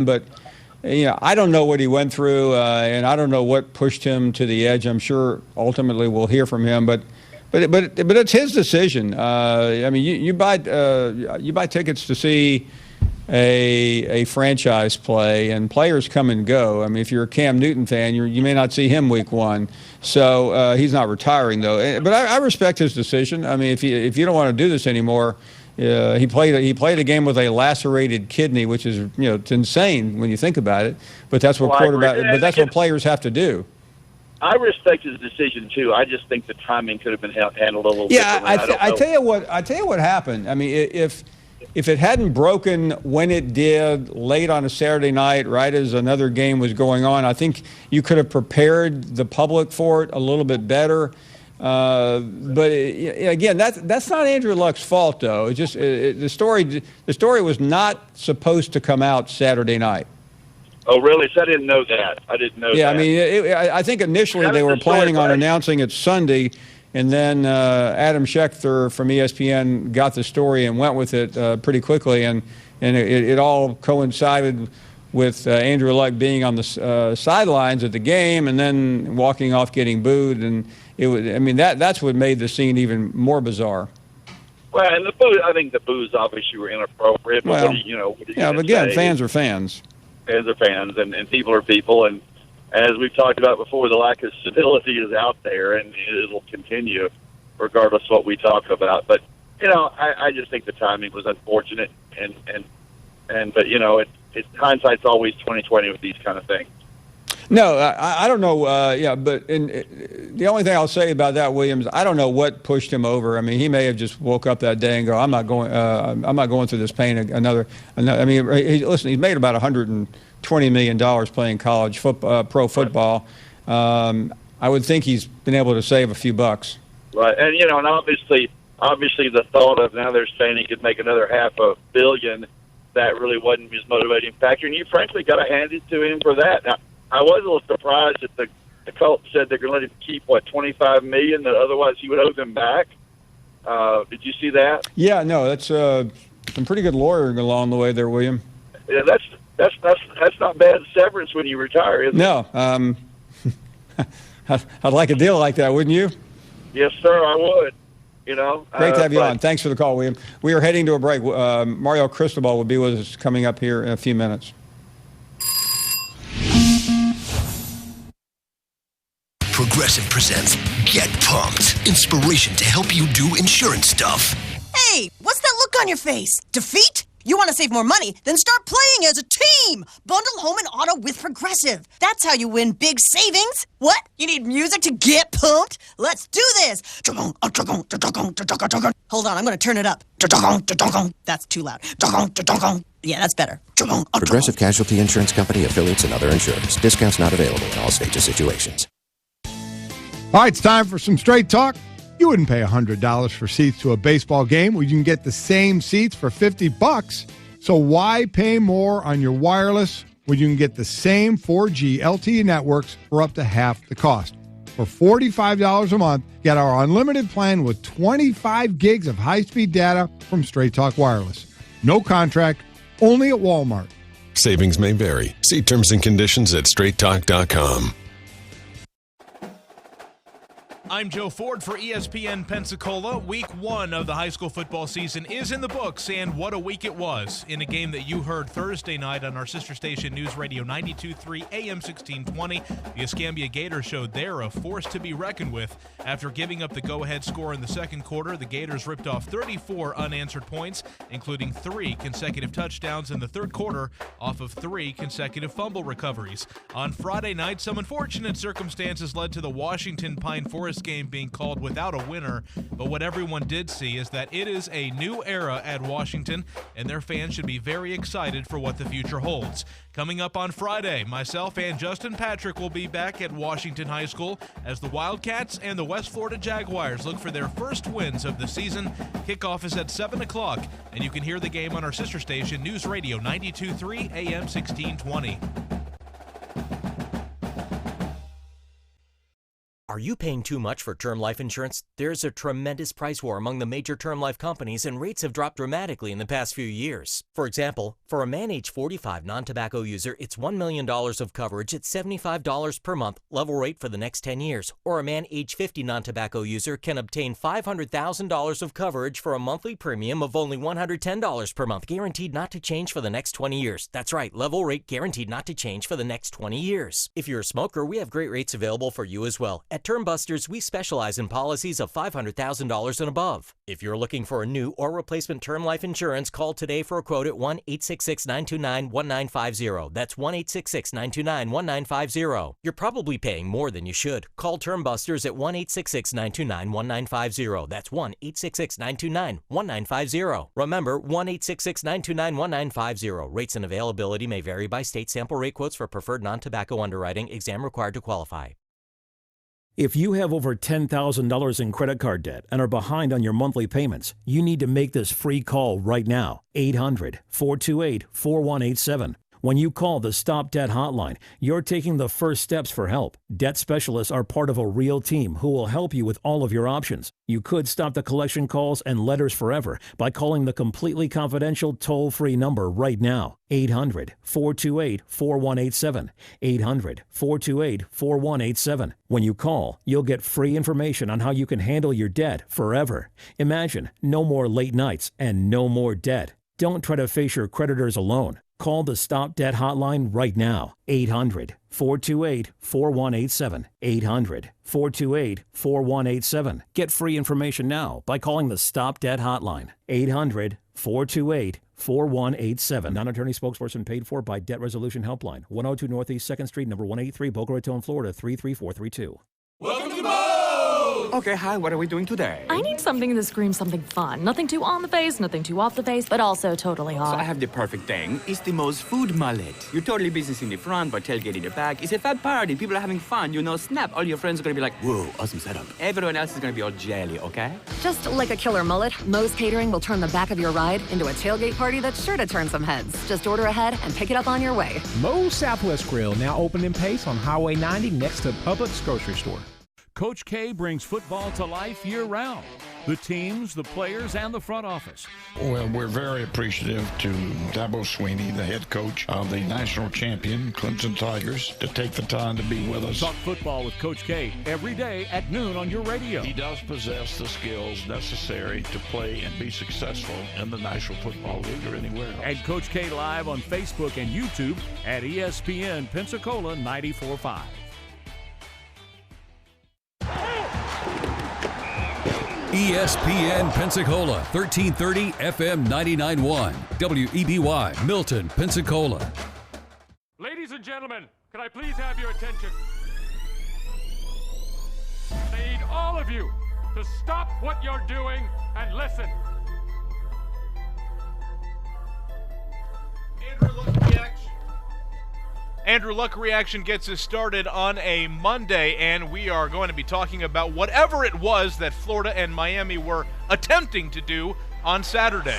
But I don't know what he went through, and I don't know what pushed him to the edge. I'm sure ultimately we'll hear from him, but it's his decision. I mean, you buy tickets to see a franchise play, and players come and go. I mean, if you're a Cam Newton fan, you may not see him week one. So he's not retiring though. But I respect his decision. I mean, if you don't want to do this anymore. He played a game with a lacerated kidney, which is it's insane when you think about it. But that's what that's what players have to do. I respect his decision too. I just think the timing could have been handled a little. Yeah, I tell you what happened. I mean, if it hadn't broken when it did late on a Saturday night, right as another game was going on, I think you could have prepared the public for it a little bit better. But again, that's not Andrew Luck's fault, though. It's just the story was not supposed to come out Saturday night. Oh, really? So I didn't know that. I didn't know that. Yeah, I mean, I think initially they were planning on announcing it Sunday, and then Adam Schefter from ESPN got the story and went with it pretty quickly, and it all coincided with Andrew Luck being on the sidelines at the game and then walking off getting booed, and that's what made the scene even more bizarre. Well, and the boo, I think the boos obviously were inappropriate. But well, but again, fans are fans. Fans are fans, and people are people, and as we've talked about before, the lack of stability is out there, and it'll continue regardless of what we talk about. But I just think the timing was unfortunate, but hindsight's always 20/20 with these kind of things. No, I don't know. But the only thing I'll say about that, Williams, I don't know what pushed him over. I mean, he may have just woke up that day and go, "I'm not going through this pain another." I mean, listen, he's made about $120 million playing college pro football. I would think he's been able to save a few bucks. Right, and and obviously the thought of now they're saying he could make another $500 million. That really wasn't his motivating factor, and you frankly got to hand it to him for that. Now, I was a little surprised that the Colts said they're going to let him keep $25 million that otherwise he would owe them back. Did you see that? Yeah, no, that's some pretty good lawyering along the way there, William. Yeah, that's not bad severance when you retire, is it? No, I'd like a deal like that, wouldn't you? Yes, sir, I would. Great to have you on. Thanks for the call, William. We are heading to a break. Mario Cristobal will be with us coming up here in a few minutes. Progressive presents Get Pumped. Inspiration to help you do insurance stuff. Hey, what's that look on your face? Defeat? You want to save more money? Then start playing as a team! Bundle home and auto with Progressive. That's how you win big savings. What? You need music to get pumped? Let's do this! Hold on, I'm going to turn it up. That's too loud. Yeah, that's better. Progressive Casualty Insurance Company, affiliates, and other insurers. Discounts not available in all states or situations. All right, it's time for some straight talk. You wouldn't pay $100 for seats to a baseball game where you can get the same seats for $50. So why pay more on your wireless when you can get the same 4G LTE networks for up to half the cost? For $45 a month, get our unlimited plan with 25 gigs of high-speed data from Straight Talk Wireless. No contract, only at Walmart. Savings may vary. See terms and conditions at straighttalk.com. I'm Joe Ford for ESPN Pensacola. Week 1 of the high school football season is in the books, and what a week it was in a game that you heard Thursday night on our sister station News Radio 92.3 AM 1620. The Escambia Gators showed they're a force to be reckoned with. After giving up the go-ahead score in the second quarter, the Gators ripped off 34 unanswered points, including 3 consecutive touchdowns in the third quarter off of 3 consecutive fumble recoveries. On Friday night, some unfortunate circumstances led to the Washington Pine Forest game being called without a winner, but what everyone did see is that it is a new era at Washington, and their fans should be very excited for what the future holds. Coming up on Friday, myself and Justin Patrick will be back at Washington High School as the Wildcats and the West Florida Jaguars look for their first wins of the season. Kickoff is at 7 o'clock, and you can hear the game on our sister station, News Radio 92.3 AM 1620. Are you paying too much for term life insurance? There's a tremendous price war among the major term life companies, and rates have dropped dramatically in the past few years. For example, for a man age 45 non-tobacco user, it's $1 million of coverage at $75 per month, level rate for the next 10 years. Or a man age 50 non-tobacco user can obtain $500,000 of coverage for a monthly premium of only $110 per month, guaranteed not to change for the next 20 years. That's right, level rate guaranteed not to change for the next 20 years. If you're a smoker, we have great rates available for you as well. At Term Busters, we specialize in policies of $500,000 and above. If you're looking for a new or replacement term life insurance, call today for a quote at 1-866-929-1950. That's 1-866-929-1950. You're probably paying more than you should. Call Term Busters at 1-866-929-1950. That's 1-866-929-1950. Remember, 1-866-929-1950. Rates and availability may vary by state. Sample rate quotes for preferred non-tobacco underwriting. Exam required to qualify. If you have over $10,000 in credit card debt and are behind on your monthly payments, you need to make this free call right now. 800-428-4187. When you call the Stop Debt Hotline, you're taking the first steps for help. Debt specialists are part of a real team who will help you with all of your options. You could stop the collection calls and letters forever by calling the completely confidential toll-free number right now. 800-428-4187. 800-428-4187. When you call, you'll get free information on how you can handle your debt forever. Imagine no more late nights and no more debt. Don't try to face your creditors alone. Call the Stop Debt Hotline right now. 800-428-4187. 800-428-4187. Get free information now by calling the Stop Debt Hotline. 800-428-4187. Non-attorney spokesperson paid for by Debt Resolution Helpline. 102 Northeast 2nd Street, number 183, Boca Raton, Florida, 33432. Welcome to Boat! Okay, hi, what are we doing today? I need something that screams something fun. Nothing too on the face, nothing too off the face, but also totally hot. So I have the perfect thing. It's the most food mullet. You're totally business in the front, but tailgate in the back. It's a fat party. People are having fun. You know, snap. All your friends are going to be like, whoa, awesome setup. Everyone else is going to be all jelly, okay? Just like a killer mullet, Moe's Catering will turn the back of your ride into a tailgate party that's sure to turn some heads. Just order ahead and pick it up on your way. Moe's Southwest Grill, now open in Pace on Highway 90 next to Publix grocery store. Coach K brings football to life year-round. The teams, the players, and the front office. Well, we're very appreciative to Dabo Swinney, the head coach of the national champion Clemson Tigers, to take the time to be with us. Talk football with Coach K every day at noon on your radio. He does possess the skills necessary to play and be successful in the National Football League or anywhere else. And Coach K live on Facebook and YouTube at ESPN Pensacola 94.5. ESPN Pensacola, 1330 FM 99.1, WEBY, Milton, Pensacola. Ladies and gentlemen, can I please have your attention? I need all of you to stop what you're doing and listen. Andrew Luck Reaction gets us started on a Monday, and we are going to be talking about whatever it was that Florida and Miami were attempting to do on Saturday.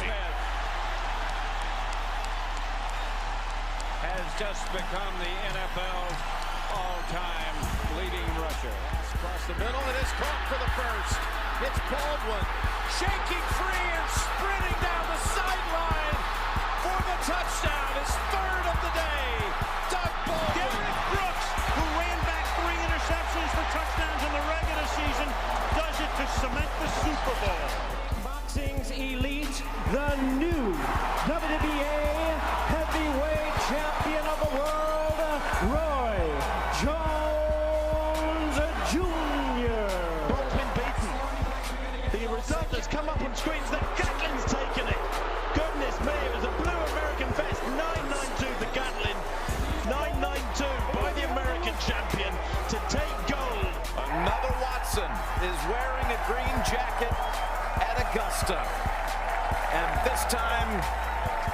Has just become the NFL's all-time leading rusher. Across the middle, and it's caught for the first. It's Baldwin shaking free and sprinting down the sideline for the touchdown. His third of the day. Derek Brooks, who ran back 3 interceptions for touchdowns in the regular season, does it to cement the Super Bowl. Boxing's elite, the new WBA heavyweight champion of the world, Roy Jones Jr. Baldwin beaten. The result has come up on screens that Gatlin's taken it. Goodness me, it was a blue American vest, 992 the Gatlin. 992 by the American champion to take gold. Another Watson is wearing a green jacket at Augusta. And this time,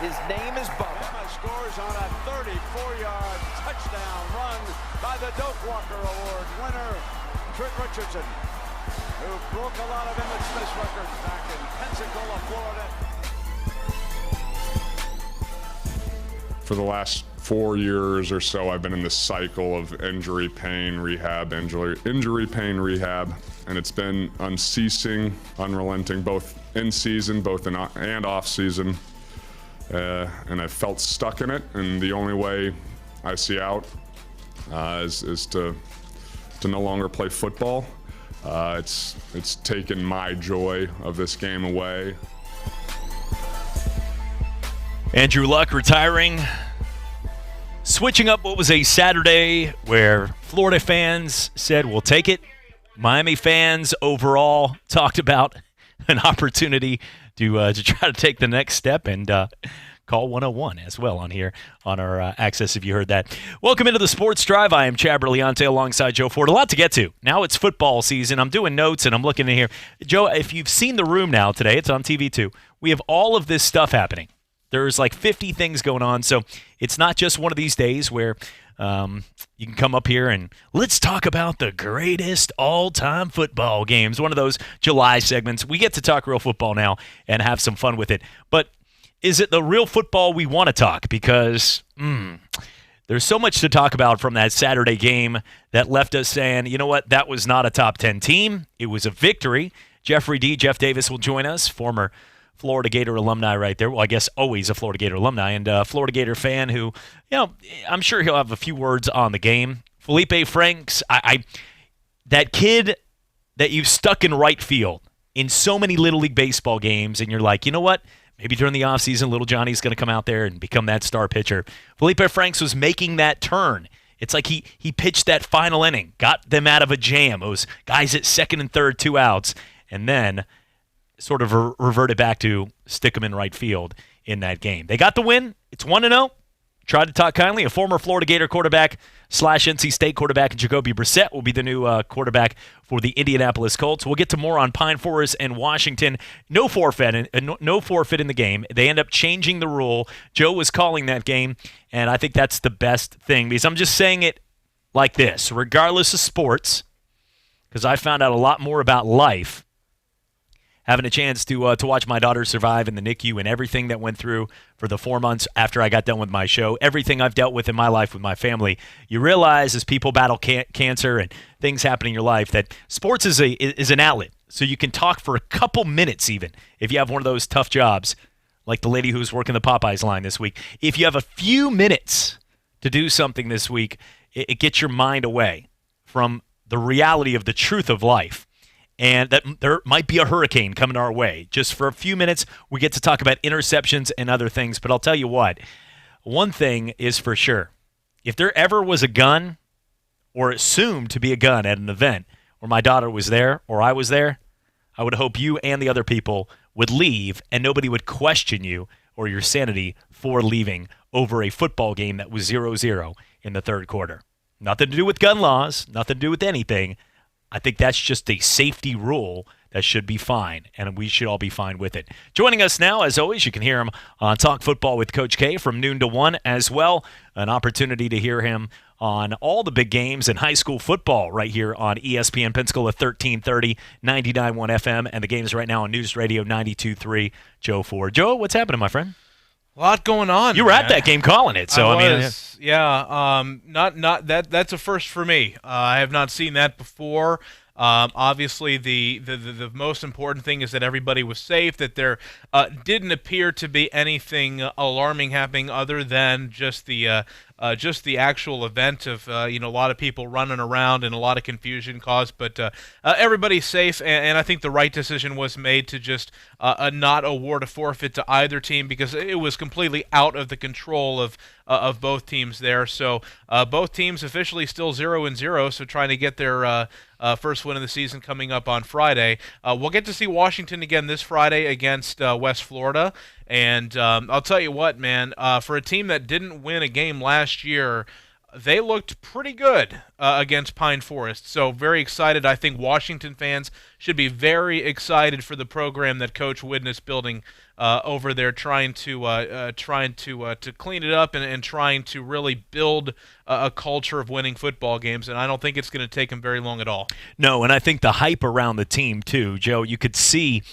his name is Bubba. Scores on a 34-yard touchdown run by the Doak Walker Award winner, Trent Richardson, who broke a lot of Emmitt Smith's records back in Pensacola, Florida. For the last 4 years or so, I've been in this cycle of injury, pain, rehab, injury, pain, rehab, and it's been unceasing, unrelenting, both in season, and off season. And I felt stuck in it, and the only way I see out is to no longer play football. It's taken my joy of this game away. Andrew Luck retiring, switching up what was a Saturday where Florida fans said, we'll take it. Miami fans overall talked about an opportunity to try to take the next step and call 101 as well on here on our access if you heard that. Welcome into the Sports Drive. I am Chad Berliante alongside Joe Ford. A lot to get to. Now it's football season. I'm doing notes and I'm looking in here. Joe, if you've seen the room now today, it's on TV too. We have all of this stuff happening. There's like 50 things going on, so it's not just one of these days where you can come up here and let's talk about the greatest all-time football games, one of those July segments. We get to talk real football now and have some fun with it. But is it the real football we want to talk? Because there's so much to talk about from that Saturday game that left us saying, you know what, that was not a top 10 team. It was a victory. Jeff Davis will join us, former Florida Gator alumni right there. Well, I guess always a Florida Gator alumni and a Florida Gator fan who, I'm sure he'll have a few words on the game. Felipe Franks, that kid that you've stuck in right field in so many Little League baseball games, and you're like, you know what? Maybe during the offseason, little Johnny's going to come out there and become that star pitcher. Felipe Franks was making that turn. It's like he pitched that final inning, got them out of a jam. It was guys at second and third, 2 outs, and then sort of reverted back to stick him in right field in that game. They got the win. It's 1-0. Tried to talk kindly. A former Florida Gator quarterback / NC State quarterback, Jacoby Brissett, will be the new quarterback for the Indianapolis Colts. We'll get to more on Pine Forest and Washington. No forfeit in the game. They end up changing the rule. Joe was calling that game, and I think that's the best thing because I'm just saying it like this. Regardless of sports, because I found out a lot more about life having a chance to watch my daughter survive in the NICU and everything that went through for the 4 months after I got done with my show, everything I've dealt with in my life with my family, you realize as people battle cancer and things happen in your life that sports is an outlet. So you can talk for a couple minutes even if you have one of those tough jobs like the lady who was working the Popeyes line this week. If you have a few minutes to do something this week, it gets your mind away from the reality of the truth of life. And that there might be a hurricane coming our way. Just for a few minutes, we get to talk about interceptions and other things. But I'll tell you what, one thing is for sure. If there ever was a gun or assumed to be a gun at an event where my daughter was there or I was there, I would hope you and the other people would leave and nobody would question you or your sanity for leaving over a football game that was 0-0 in the third quarter. Nothing to do with gun laws, nothing to do with anything. I think that's just a safety rule that should be fine, and we should all be fine with it. Joining us now, as always, you can hear him on Talk Football with Coach K from noon to 1 as well. An opportunity to hear him on all the big games in high school football right here on ESPN Pensacola 1330, 99.1 FM, and the games right now on News Radio 92.3. Joe Ford. Joe, what's happening, my friend? A lot going on. You were at that game calling it, so I mean, yeah. Not that's a first for me. I have not seen that before. Obviously, the most important thing is that everybody was safe. That there didn't appear to be anything alarming happening other than just the actual event of a lot of people running around and a lot of confusion caused. But everybody's safe, and I think the right decision was made to just not award a forfeit to either team because it was completely out of the control of both teams there. So both teams officially still 0-0. So trying to get their first win of the season coming up on Friday. We'll get to see Washington again this Friday against West Florida. And I'll tell you what, man, for a team that didn't win a game last year, they looked pretty good against Pine Forest. So very excited. I think Washington fans should be very excited for the program that Coach Whidden is building over there, trying to clean it up and trying to really build a culture of winning football games. And I don't think it's going to take him very long at all. No, and I think the hype around the team too, Joe. You could see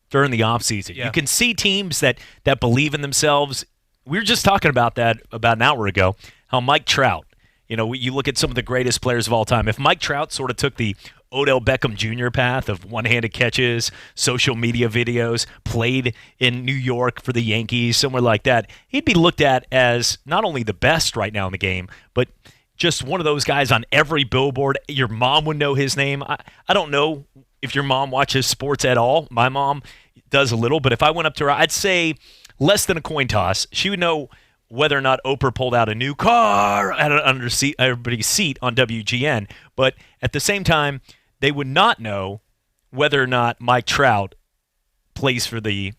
during the offseason, you can see teams that believe in themselves we were just talking about that about an hour ago, how Mike Trout, you look at some of the greatest players of all time. If Mike Trout sort of took the Odell Beckham Jr. path of one-handed catches, social media videos, played in New York for the Yankees, somewhere like that, he'd be looked at as not only the best right now in the game, but just one of those guys on every billboard. Your mom would know his name. I don't know if your mom watches sports at all. My mom does a little, but if I went up to her, I'd say less than a coin toss. She would know whether or not Oprah pulled out a new car at everybody's seat on WGN. But at the same time, they would not know whether or not Mike Trout plays for the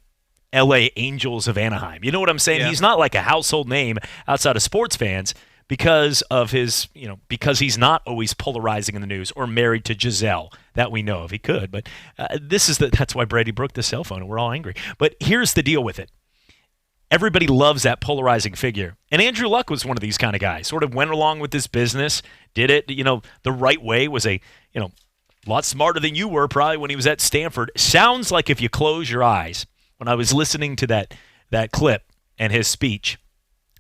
L.A. Angels of Anaheim. You know what I'm saying? Yeah. He's not like a household name outside of sports fans because of his, because he's not always polarizing in the news or married to Giselle that we know of. He could, but that's why Brady broke the cell phone and we're all angry. But here's the deal with it. Everybody loves that polarizing figure. And Andrew Luck was one of these kind of guys. Sort of went along with this business, did it, the right way, was a lot smarter than you were probably when he was at Stanford. Sounds like if you close your eyes, when I was listening to that clip and his speech,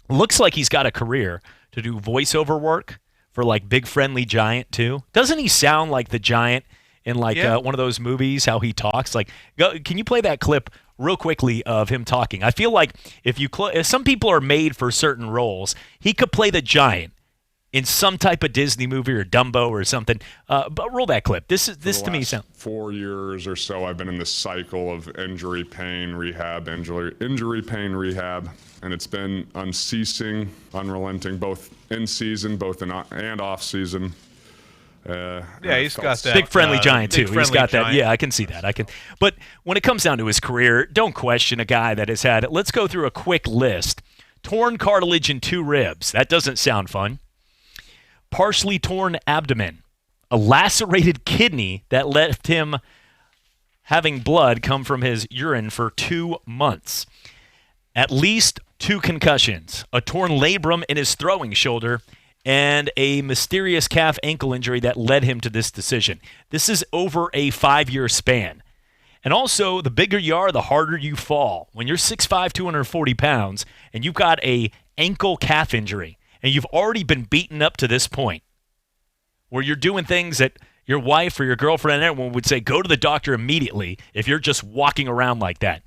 looks like he's got a career to do voiceover work for like Big Friendly Giant too. Doesn't he sound like the Giant in one of those movies, how he talks? Like, can you play that clip real quickly of him talking? I feel like if some people are made for certain roles, he could play the Giant in some type of Disney movie or Dumbo or something. But roll that clip. This to me sounds. 4 years or so, I've been in this cycle of injury pain rehab, and it's been unceasing, unrelenting, both in season, and off season. He's got that. Big Friendly Giant too. He's got that. Giant. Yeah, I can see that. But when it comes down to his career, don't question a guy that has had. Let's go through a quick list. Torn cartilage in 2 ribs. That doesn't sound fun. Partially torn abdomen, a lacerated kidney that left him having blood come from his urine for 2 months, at least 2 concussions, a torn labrum in his throwing shoulder, and a mysterious calf ankle injury that led him to this decision. This is over a 5-year span. And also, the bigger you are, the harder you fall. When you're 6'5", 240 pounds, and you've got a ankle calf injury, and you've already been beaten up to this point where you're doing things that your wife or your girlfriend and everyone would say, go to the doctor immediately if you're just walking around like that.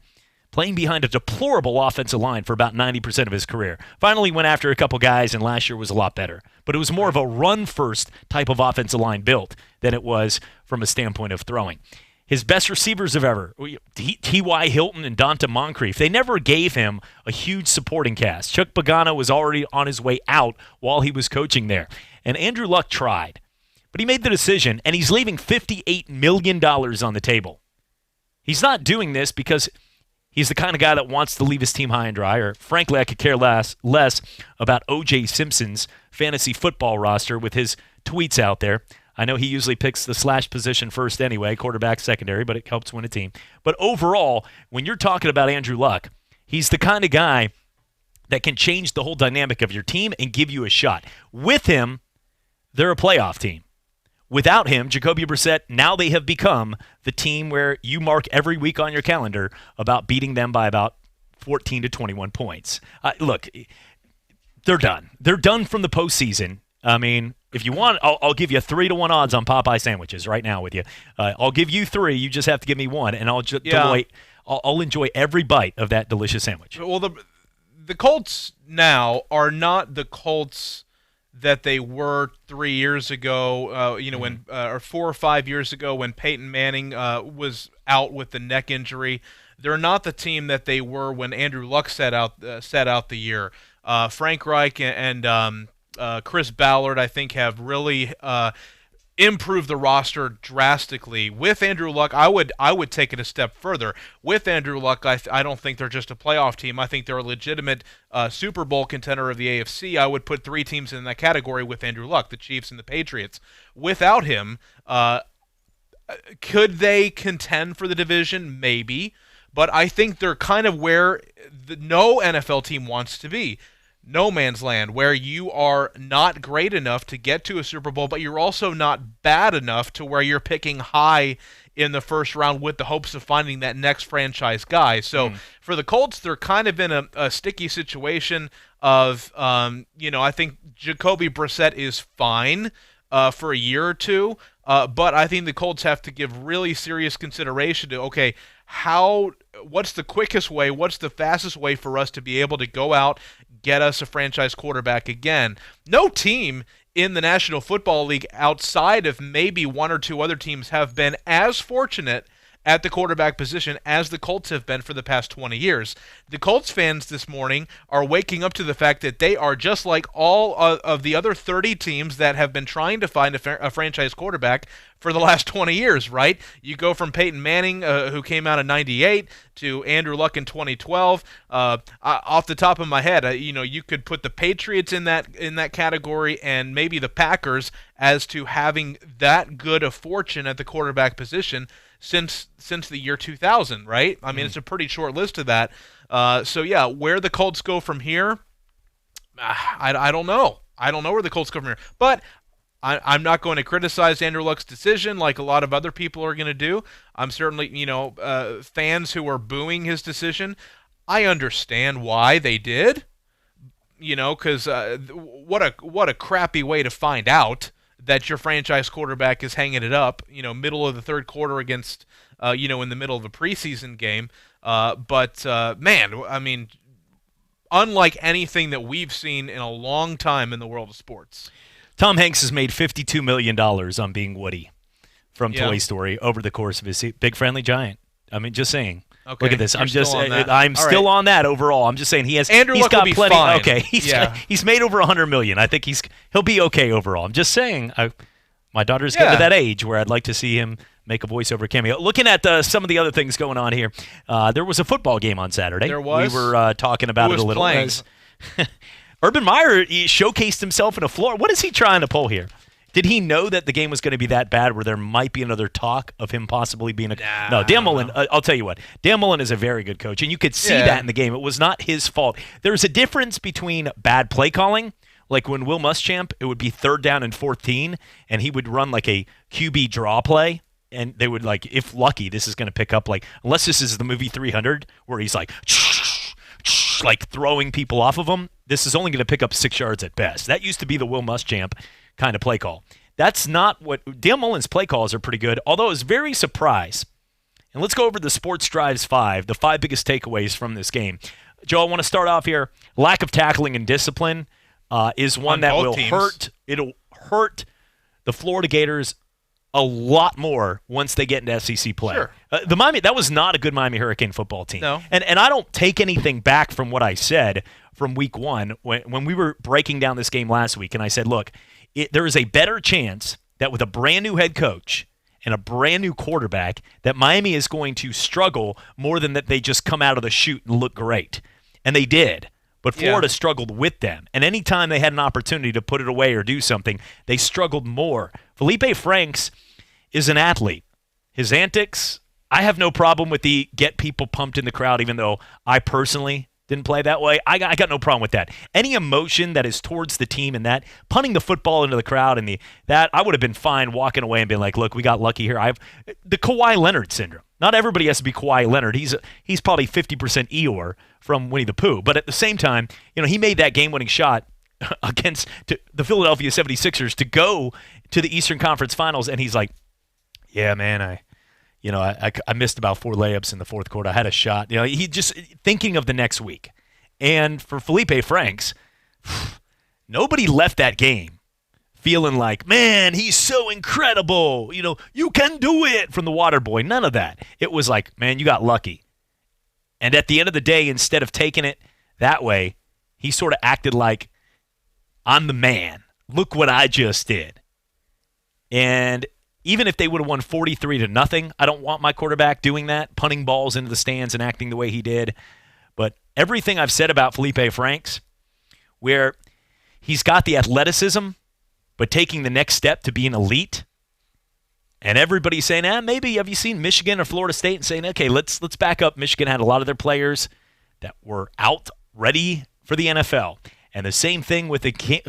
Playing behind a deplorable offensive line for about 90% of his career. Finally went after a couple guys, and last year was a lot better. But it was more of a run-first type of offensive line built than it was from a standpoint of throwing. His best receivers of ever, T.Y. Hilton and Donta Moncrief, they never gave him a huge supporting cast. Chuck Pagano was already on his way out while he was coaching there. And Andrew Luck tried. But he made the decision, and he's leaving $58 million on the table. He's not doing this because he's the kind of guy that wants to leave his team high and dry, or frankly, I could care less about O.J. Simpson's fantasy football roster with his tweets out there. I know he usually picks the slash position first anyway, quarterback, secondary, but it helps win a team. But overall, when you're talking about Andrew Luck, he's the kind of guy that can change the whole dynamic of your team and give you a shot. With him, they're a playoff team. Without him, Jacoby Brissett, now they have become the team where you mark every week on your calendar about beating them by about 14 to 21 points. Look, they're done. They're done from the postseason. I mean, if you want, I'll give you 3-1 odds on Popeye sandwiches right now with you. I'll give you 3. You just have to give me 1, and I'll enjoy every bite of that delicious sandwich. Well, the Colts now are not the Colts that they were 3 years ago. When or 4 or 5 years ago when Peyton Manning was out with the neck injury. They're not the team that they were when Andrew Luck set out the year. Frank Reich and Chris Ballard, I think, have really improved the roster drastically. With Andrew Luck, I would take it a step further. With Andrew Luck, I don't think they're just a playoff team. I think they're a legitimate Super Bowl contender of the AFC. I would put 3 teams in that category with Andrew Luck, the Chiefs and the Patriots. Without him, could they contend for the division? Maybe. But I think they're kind of where no NFL team wants to be. no man's land where you are not great enough to get to a Super Bowl, but you're also not bad enough to where you're picking high in the first round with the hopes of finding that next franchise guy. So for the Colts, they're kind of in a sticky situation of, I think Jacoby Brissett is fine for a year or two, but I think the Colts have to give really serious consideration to, okay, what's the quickest way, what's the fastest way for us to be able to go out, get us a franchise quarterback again? No team in the National Football League outside of maybe one or two other teams have been as fortunate at the quarterback position as the Colts have been for the past 20 years. The Colts fans this morning are waking up to the fact that they are just like all of the other 30 teams that have been trying to find a franchise quarterback for the last 20 years, right? You go from Peyton Manning, who came out in 98, to Andrew Luck in 2012. Off the top of my head, you could put the Patriots in that category and maybe the Packers as to having that good of fortune at the quarterback position since the year 2000, right? I mean, it's a pretty short list of that. So yeah, where the Colts go from here, I don't know. I don't know where the Colts go from here. But I'm not going to criticize Andrew Luck's decision like a lot of other people are going to do. I'm certainly, fans who are booing his decision, I understand why they did, because what a crappy way to find out that your franchise quarterback is hanging it up, middle of the third quarter against, in the middle of a preseason game. But man, I mean, unlike anything that we've seen in a long time in the world of sports. Tom Hanks has made $52 million on being Woody from Toy Story over the course of his Big Friendly Giant. I mean, just saying. Okay, look at this. I'm still still on that overall. I'm just saying he's Luck got will be plenty. Fine. Okay, he's made over $100 million. I think he'll be okay overall. I'm just saying. My daughter's getting to that age where I'd like to see him make a voiceover cameo. Looking at some of the other things going on here, there was a football game on Saturday. There was. We were talking about it a little. Urban Meyer showcased himself in a floor. What is he trying to pull here? Did he know that the game was going to be that bad where there might be another talk of him possibly being No, Dan Mullen, I'll tell you what. Dan Mullen is a very good coach, and you could see that in the game. It was not his fault. There's a difference between bad play calling, like when Will Muschamp, it would be 3rd down and 14, and he would run like a QB draw play, and they would, like, if lucky, this is going to pick up, like, unless this is the movie 300, where he's like throwing people off of him, this is only going to pick up 6 yards at best. That used to be the Will Muschamp kind of play call. That's not what Dan Mullen's play calls are pretty good, although I was very surprised. And let's go over the Sports Drives 5, the 5 biggest takeaways from this game. Joe, I want to start off here. Lack of tackling and discipline is one that will hurt. It'll hurt the Florida Gators a lot more once they get into SEC play. Sure. That was not a good Miami Hurricane football team. No. And I don't take anything back from what I said from week 1 when we were breaking down this game last week, and I said, look, there is a better chance that with a brand new head coach and a brand new quarterback that Miami is going to struggle more than that they just come out of the chute and look great. And they did. But Florida struggled with them. And anytime they had an opportunity to put it away or do something, they struggled more. Felipe Franks is an athlete. His antics, I have no problem with the get people pumped in the crowd, even though I personally didn't play that way. I got no problem with that. Any emotion that is towards the team and that, punting the football into the crowd and that, I would have been fine walking away and being like, look, we got lucky here. The Kawhi Leonard syndrome. Not everybody has to be Kawhi Leonard. He's probably 50% Eeyore from Winnie the Pooh. But at the same time, he made that game-winning shot against the Philadelphia 76ers to go to the Eastern Conference Finals, and he's like, yeah, man, I missed about 4 layups in the fourth quarter. I had a shot. He just thinking of the next week. And for Felipe Franks, nobody left that game feeling like, man, he's so incredible. You can do it from the water boy. None of that. It was like, man, you got lucky. And at the end of the day, instead of taking it that way, he sort of acted like, I'm the man. Look what I just did. And even if they would have won 43-0, I don't want my quarterback doing that, punting balls into the stands and acting the way he did. But everything I've said about Felipe Franks, where he's got the athleticism, but taking the next step to be an elite, and everybody's saying, maybe have you seen Michigan or Florida State, and saying, okay, let's back up. Michigan had a lot of their players that were out ready for the NFL. And the same thing with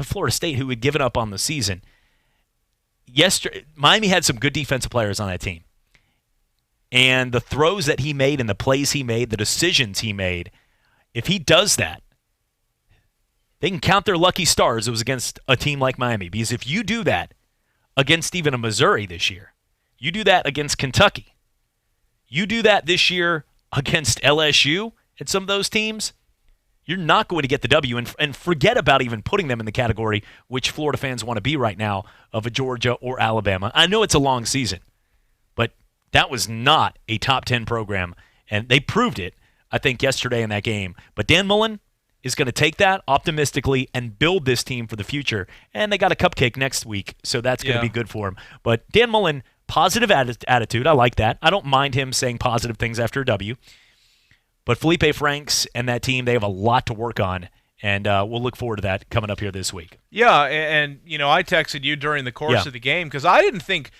Florida State, who had given up on the season. Yesterday, Miami had some good defensive players on that team. And the throws that he made and the plays he made, the decisions he made, if he does that, they can count their lucky stars it was against a team like Miami. Because if you do that against even a Missouri this year, you do that against Kentucky, you do that this year against LSU and some of those teams, you're not going to get the W. And forget about even putting them in the category which Florida fans want to be right now of a Georgia or Alabama. I know it's a long season, but that was not a top 10 program, and they proved it, I think, yesterday in that game. But Dan Mullen is going to take that optimistically and build this team for the future. And they got a cupcake next week, so that's going to be good for him. But Dan Mullen, positive attitude. I like that. I don't mind him saying positive things after a W. But Felipe Franks and that team, they have a lot to work on, and we'll look forward to that coming up here this week. Yeah, and I texted you during the course of the game because I didn't think,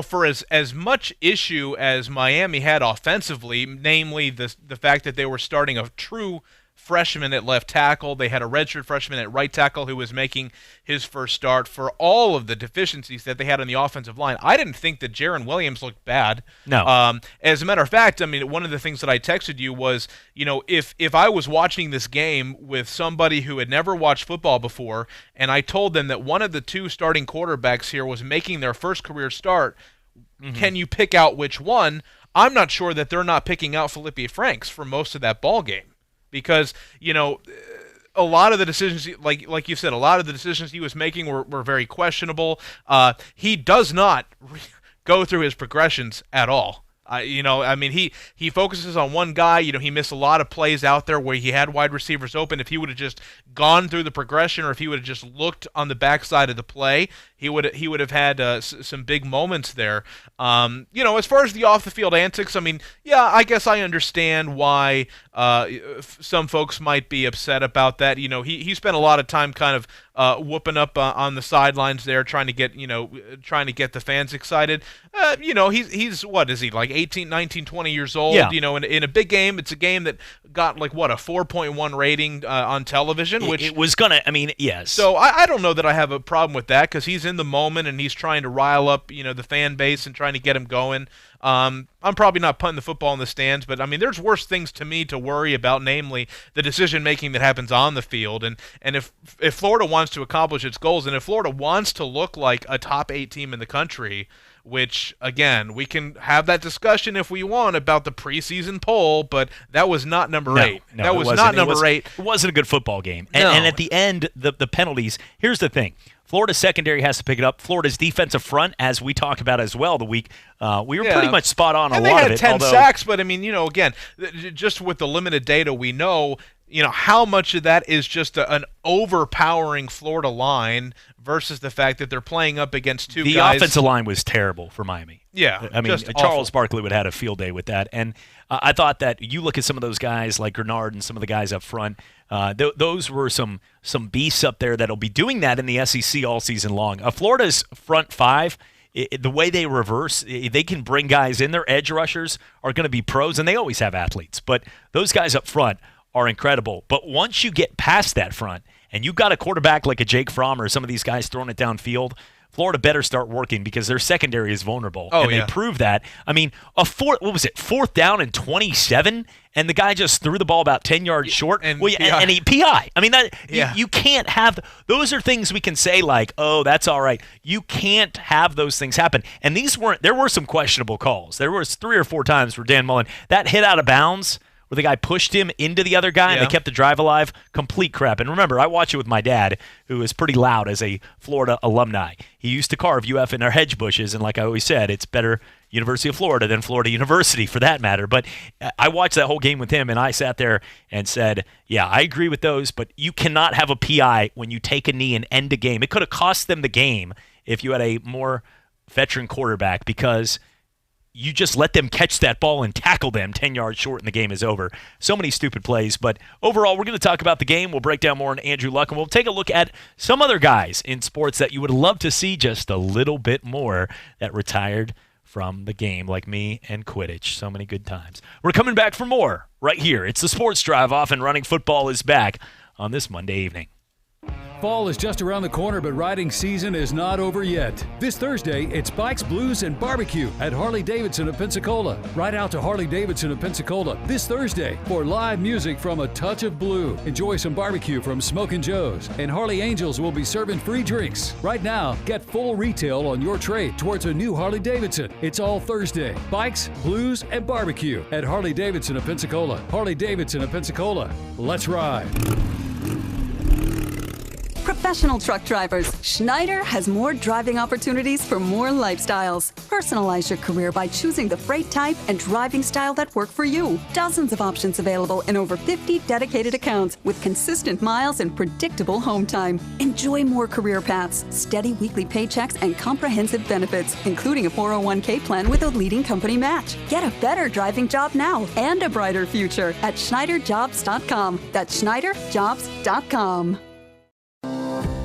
for as much issue as Miami had offensively, namely the fact that they were starting a true freshman at left tackle. They had a redshirt freshman at right tackle who was making his first start. For all of the deficiencies that they had on the offensive line, I didn't think that Jaron Williams looked bad. No. As a matter of fact, one of the things that I texted you was, if I was watching this game with somebody who had never watched football before, and I told them that one of the two starting quarterbacks here was making their first career start, can you pick out which one? I'm not sure that they're not picking out Felipe Franks for most of that ball game. Because, a lot of the decisions, like you said, a lot of the decisions he was making were very questionable. He does not go through his progressions at all. He focuses on one guy. He missed a lot of plays out there where he had wide receivers open. If he would have just gone through the progression, or if he would have just looked on the backside of the play, he would have had some big moments there. As far as the off the field antics, I guess I understand why some folks might be upset about that. He spent a lot of time kind of whooping up on the sidelines there, trying to get the fans excited. He's what is he, like 18, 19, 20 years old? Yeah. In a big game, it's a game that got a 4.1 rating on television, which it was gonna. Yes. So I don't know that I have a problem with that because he's in the moment and he's trying to rile up the fan base and trying to get him going. I'm probably not punting the football in the stands, but there's worse things to me to worry about, namely the decision making that happens on the field. And if Florida wants to accomplish its goals, and if Florida wants to look like a top 8 team in the country, which again we can have that discussion if we want about the preseason poll, but that was not number 8. No, that was not number 8. It wasn't a good football game. And at the end, the penalties. Here's the thing. Florida's secondary has to pick it up. Florida's defensive front, as we talked about as well the week, we were pretty much spot on a lot of it. And they had 10 sacks, but again, just with the limited data we know, how much of that is just an overpowering Florida line versus the fact that they're playing up against two guys. The offensive line was terrible for Miami. Yeah, Charles Barkley would have had a field day with that. And I thought that you look at some of those guys like Grenard and some of the guys up front, those were some beasts up there that'll be doing that in the SEC all season long. Florida's front five, the way they reverse, they can bring guys in. Their edge rushers are going to be pros, and they always have athletes. But those guys up front are incredible. But once you get past that front, and you've got a quarterback like a Jake Fromm or some of these guys throwing it downfield, Florida better start working because their secondary is vulnerable. They proved that. Fourth down and 27, and the guy just threw the ball about 10 yards short, and he PI. You can't have – those are things we can say like, oh, that's all right. You can't have those things happen. And there were some questionable calls. There was 3 or 4 times where Dan Mullen, that hit out of bounds, where the guy pushed him into the other guy and they kept the drive alive. Complete crap. And remember, I watch it with my dad, who is pretty loud as a Florida alumni. He used to carve UF in our hedge bushes, and like I always said, it's better University of Florida than Florida University for that matter. But I watched that whole game with him, and I sat there and said, yeah, I agree with those, but you cannot have a PI when you take a knee and end a game. It could have cost them the game if you had a more veteran quarterback, because you just let them catch that ball and tackle them 10 yards short and the game is over. So many stupid plays. But overall, we're going to talk about the game. We'll break down more on Andrew Luck, and we'll take a look at some other guys in sports that you would love to see just a little bit more that retired from the game, like me and Quidditch. So many good times. We're coming back for more right here. It's the Sports Drive. Off and Running. Football is back on this Monday evening. Fall is just around the corner, but riding season is not over yet. This Thursday, it's Bikes, Blues, and Barbecue at Harley-Davidson of Pensacola. Ride out to Harley-Davidson of Pensacola this Thursday for live music from A Touch of Blue. Enjoy some barbecue from Smokin' Joe's, and Harley Angels will be serving free drinks. Right now, get full retail on your trade towards a new Harley-Davidson. It's all Thursday. Bikes, Blues, and Barbecue at Harley-Davidson of Pensacola. Harley-Davidson of Pensacola. Let's ride. Professional truck drivers, Schneider has more driving opportunities for more lifestyles. Personalize your career by choosing the freight type and driving style that work for you. Dozens of options available in over 50 dedicated accounts with consistent miles and predictable home time. Enjoy more career paths, steady weekly paychecks, and comprehensive benefits, including a 401k plan with a leading company match. Get a better driving job now and a brighter future at SchneiderJobs.com. That's SchneiderJobs.com.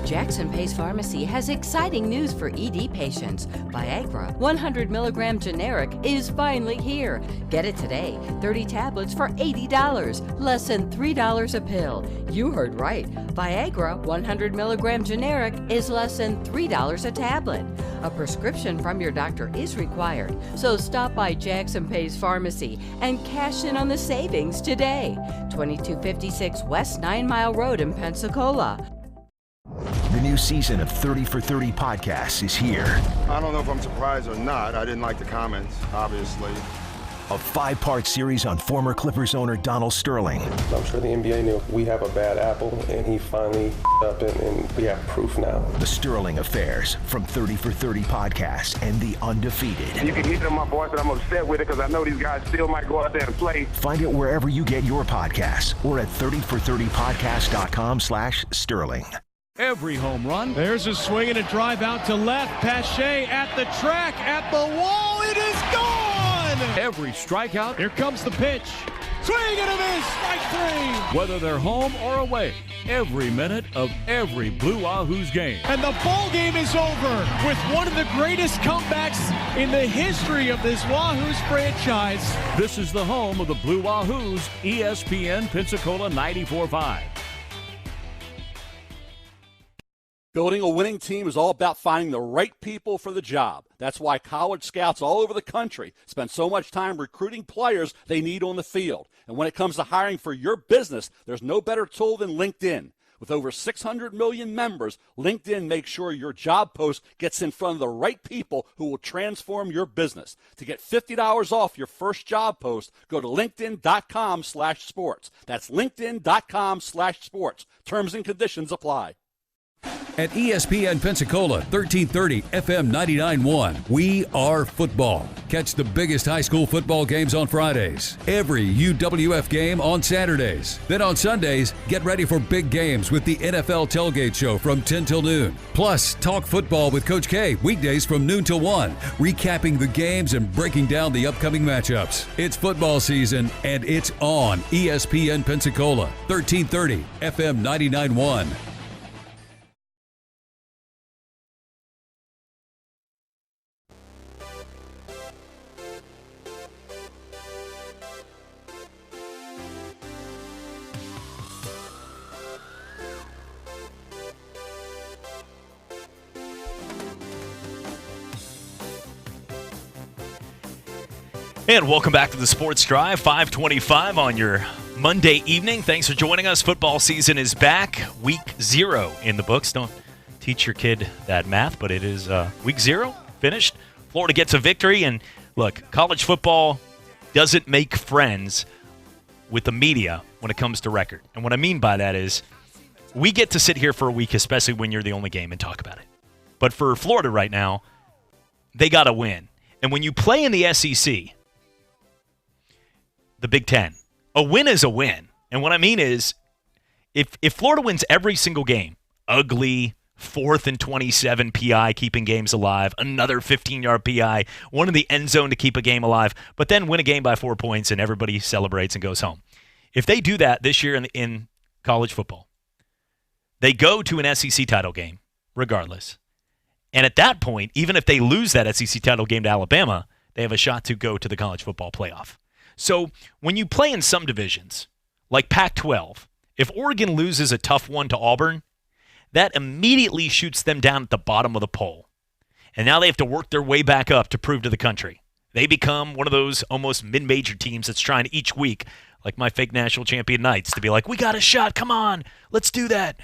Jackson Pace Pharmacy has exciting news for ED patients. Viagra 100 milligram generic is finally here. Get it today. 30 tablets for $80, less than $3 a pill. You heard right. Viagra 100 milligram generic is less than $3 a tablet. A prescription from your doctor is required, so stop by Jackson Pace Pharmacy and cash in on the savings today. 2256 West 9 Mile Road in Pensacola. The new season of 30 for 30 podcasts is here. I don't know if I'm surprised or not. I didn't like the comments, obviously. A 5-part series on former Clippers owner Donald Sterling. I'm sure the NBA knew we have a bad apple, and he finally up and we have proof now. The Sterling Affairs from 30 for 30 podcasts and The Undefeated. You can hear it in my voice that I'm upset with it because I know these guys still might go out there and play. Find it wherever you get your podcasts or at 30for30podcast.com/Sterling. Every home run. There's a swing and a drive out to left. Pache at the track, at the wall. It is gone! Every strikeout. Here comes the pitch. Swing and a miss. Strike three. Whether they're home or away, every minute of every Blue Wahoos game. And the ball game is over with one of the greatest comebacks in the history of this Wahoos franchise. This is the home of the Blue Wahoos, ESPN Pensacola 94.5. Building a winning team is all about finding the right people for the job. That's why college scouts all over the country spend so much time recruiting players they need on the field. And when it comes to hiring for your business, there's no better tool than LinkedIn. With over 600 million members, LinkedIn makes sure your job post gets in front of the right people who will transform your business. To get $50 off your first job post, go to linkedin.com/sports. That's linkedin.com/sports. Terms and conditions apply. At ESPN Pensacola 1330 FM 99.1, we are football. Catch the biggest high school football games on Fridays. Every UWF game on Saturdays. Then on Sundays, get ready for big games with the NFL Tailgate Show from 10 till noon. Plus, talk football with Coach K weekdays from noon till 1, recapping the games and breaking down the upcoming matchups. It's football season, and it's on ESPN Pensacola 1330 FM 99.1. And welcome back to the Sports Drive, 5:25 on your Monday evening. Thanks for joining us. Football season is back. Week 0 in the books. Don't teach your kid that math, but it is week 0 finished. Florida gets a victory. And look, college football doesn't make friends with the media when it comes to record. And what I mean by that is we get to sit here for a week, especially when you're the only game, and talk about it. But for Florida right now, they got to win. And when you play in the SEC, the Big Ten, a win is a win. And what I mean is, if Florida wins every single game, ugly, 4th and 27 PI keeping games alive, another 15-yard PI, one in the end zone to keep a game alive, but then win a game by 4 points and everybody celebrates and goes home. If they do that this year in college football, they go to an SEC title game regardless. And at that point, even if they lose that SEC title game to Alabama, they have a shot to go to the college football playoff. So when you play in some divisions, like Pac-12, if Oregon loses a tough one to Auburn, that immediately shoots them down at the bottom of the poll. And now they have to work their way back up to prove to the country. They become one of those almost mid-major teams that's trying each week, like my fake national champion Knights, to be like, we got a shot, come on, let's do that.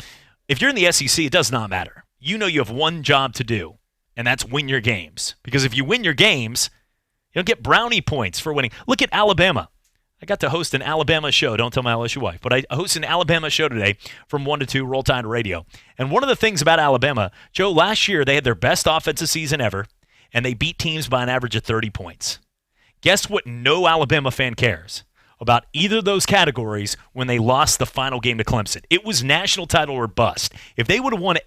If you're in the SEC, it does not matter. You know you have one job to do, and that's win your games. Because if you win your games, you'll get brownie points for winning. Look at Alabama. I got to host an Alabama show. Don't tell my LSU wife. But I hosted an Alabama show today from 1 to 2, Roll Tide Radio. And one of the things about Alabama, Joe, last year they had their best offensive season ever, and they beat teams by an average of 30 points. Guess what? No Alabama fan cares about either of those categories when they lost the final game to Clemson. It was national title or bust. If they would have won,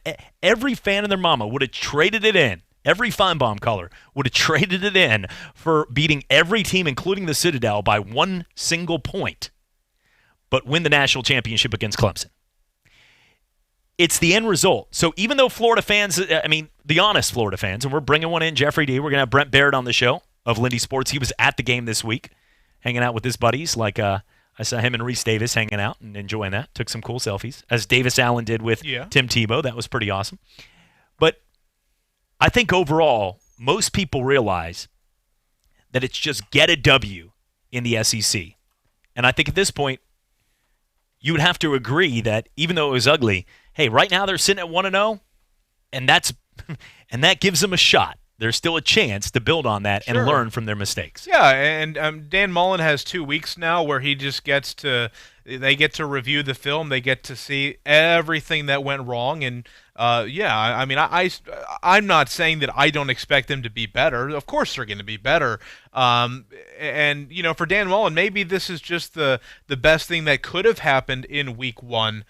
every fan and their mama would have traded it in. Every Feinbaum caller would have traded it in for beating every team, including the Citadel, by one single point, but win the national championship against Clemson. It's the end result. So even though Florida fans, the honest Florida fans, and we're bringing one in, Jeffrey D., we're going to have Brent Barrett on the show of Lindy Sports. He was at the game this week, hanging out with his buddies. I saw him and Reese Davis hanging out and enjoying that. Took some cool selfies, as Davis Allen did with Tim Tebow. That was pretty awesome. But I think overall, most people realize that it's just get a W in the SEC. And I think at this point, you would have to agree that even though it was ugly, hey, right now they're sitting at 1-0, and that gives them a shot. There's still a chance to build on that and learn from their mistakes. Yeah, and Dan Mullen has 2 weeks now where he just they get to review the film. They get to see everything that went wrong. And, I'm not saying that I don't expect them to be better. Of course they're going to be better. And, for Dan Mullen, maybe this is just the best thing that could have happened in week 1,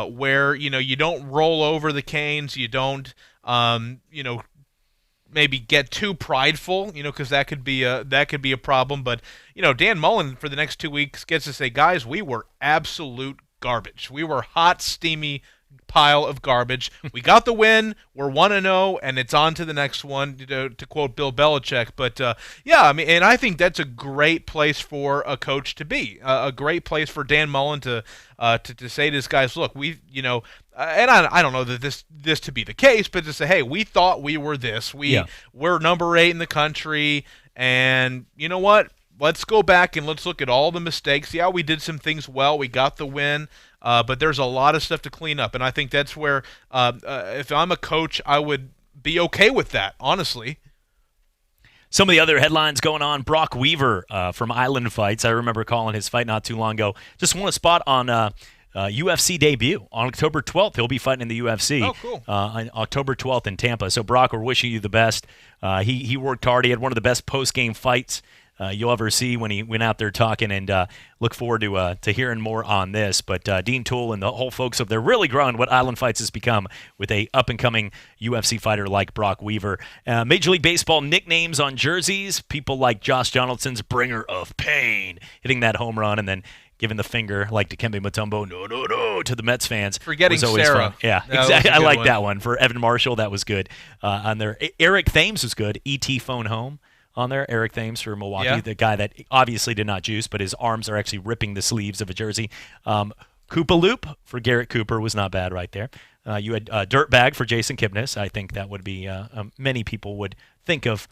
where, you don't roll over the Canes. You don't, maybe get too prideful, because that could be a problem. But Dan Mullen for the next 2 weeks gets to say, guys, we were absolute garbage. We were hot, steamy pile of garbage. We got the win. We're 1-0, and it's on to the next one. To quote Bill Belichick. But and I think that's a great place for a coach to be. A great place for Dan Mullen to say to his guys, look, and I don't know that this to be the case, but to say, hey, we thought we were this. We're number 8 in the country, and you know what? Let's go back and let's look at all the mistakes. Yeah, we did some things well. We got the win, but there's a lot of stuff to clean up, and I think that's where, if I'm a coach, I would be okay with that, honestly. Some of the other headlines going on, Brock Weaver from Island Fights. I remember calling his fight not too long ago. Just won a spot on UFC debut on October 12th. He'll be fighting in the UFC. Oh, cool. On October 12th in Tampa. So, Brock, we're wishing you the best. He worked hard. He had one of the best post-game fights you'll ever see when he went out there talking, and look forward to hearing more on this. But Dean Toole and the whole folks up there really growing what Island Fights has become with a up-and-coming UFC fighter like Brock Weaver. Major League Baseball nicknames on jerseys, people like Josh Donaldson's Bringer of Pain, hitting that home run and then giving the finger like Dikembe Mutombo, no, to the Mets fans. Forgetting was always Sarah. Fun. Yeah, exactly. I like that one. For Evan Marshall, that was good. On there, Eric Thames was good. E.T. Phone Home. On there, Eric Thames for Milwaukee, the guy that obviously did not juice, but his arms are actually ripping the sleeves of a jersey. Koopa Loop for Garrett Cooper was not bad right there. You had Dirtbag for Jason Kipnis. I think that would be many people would think of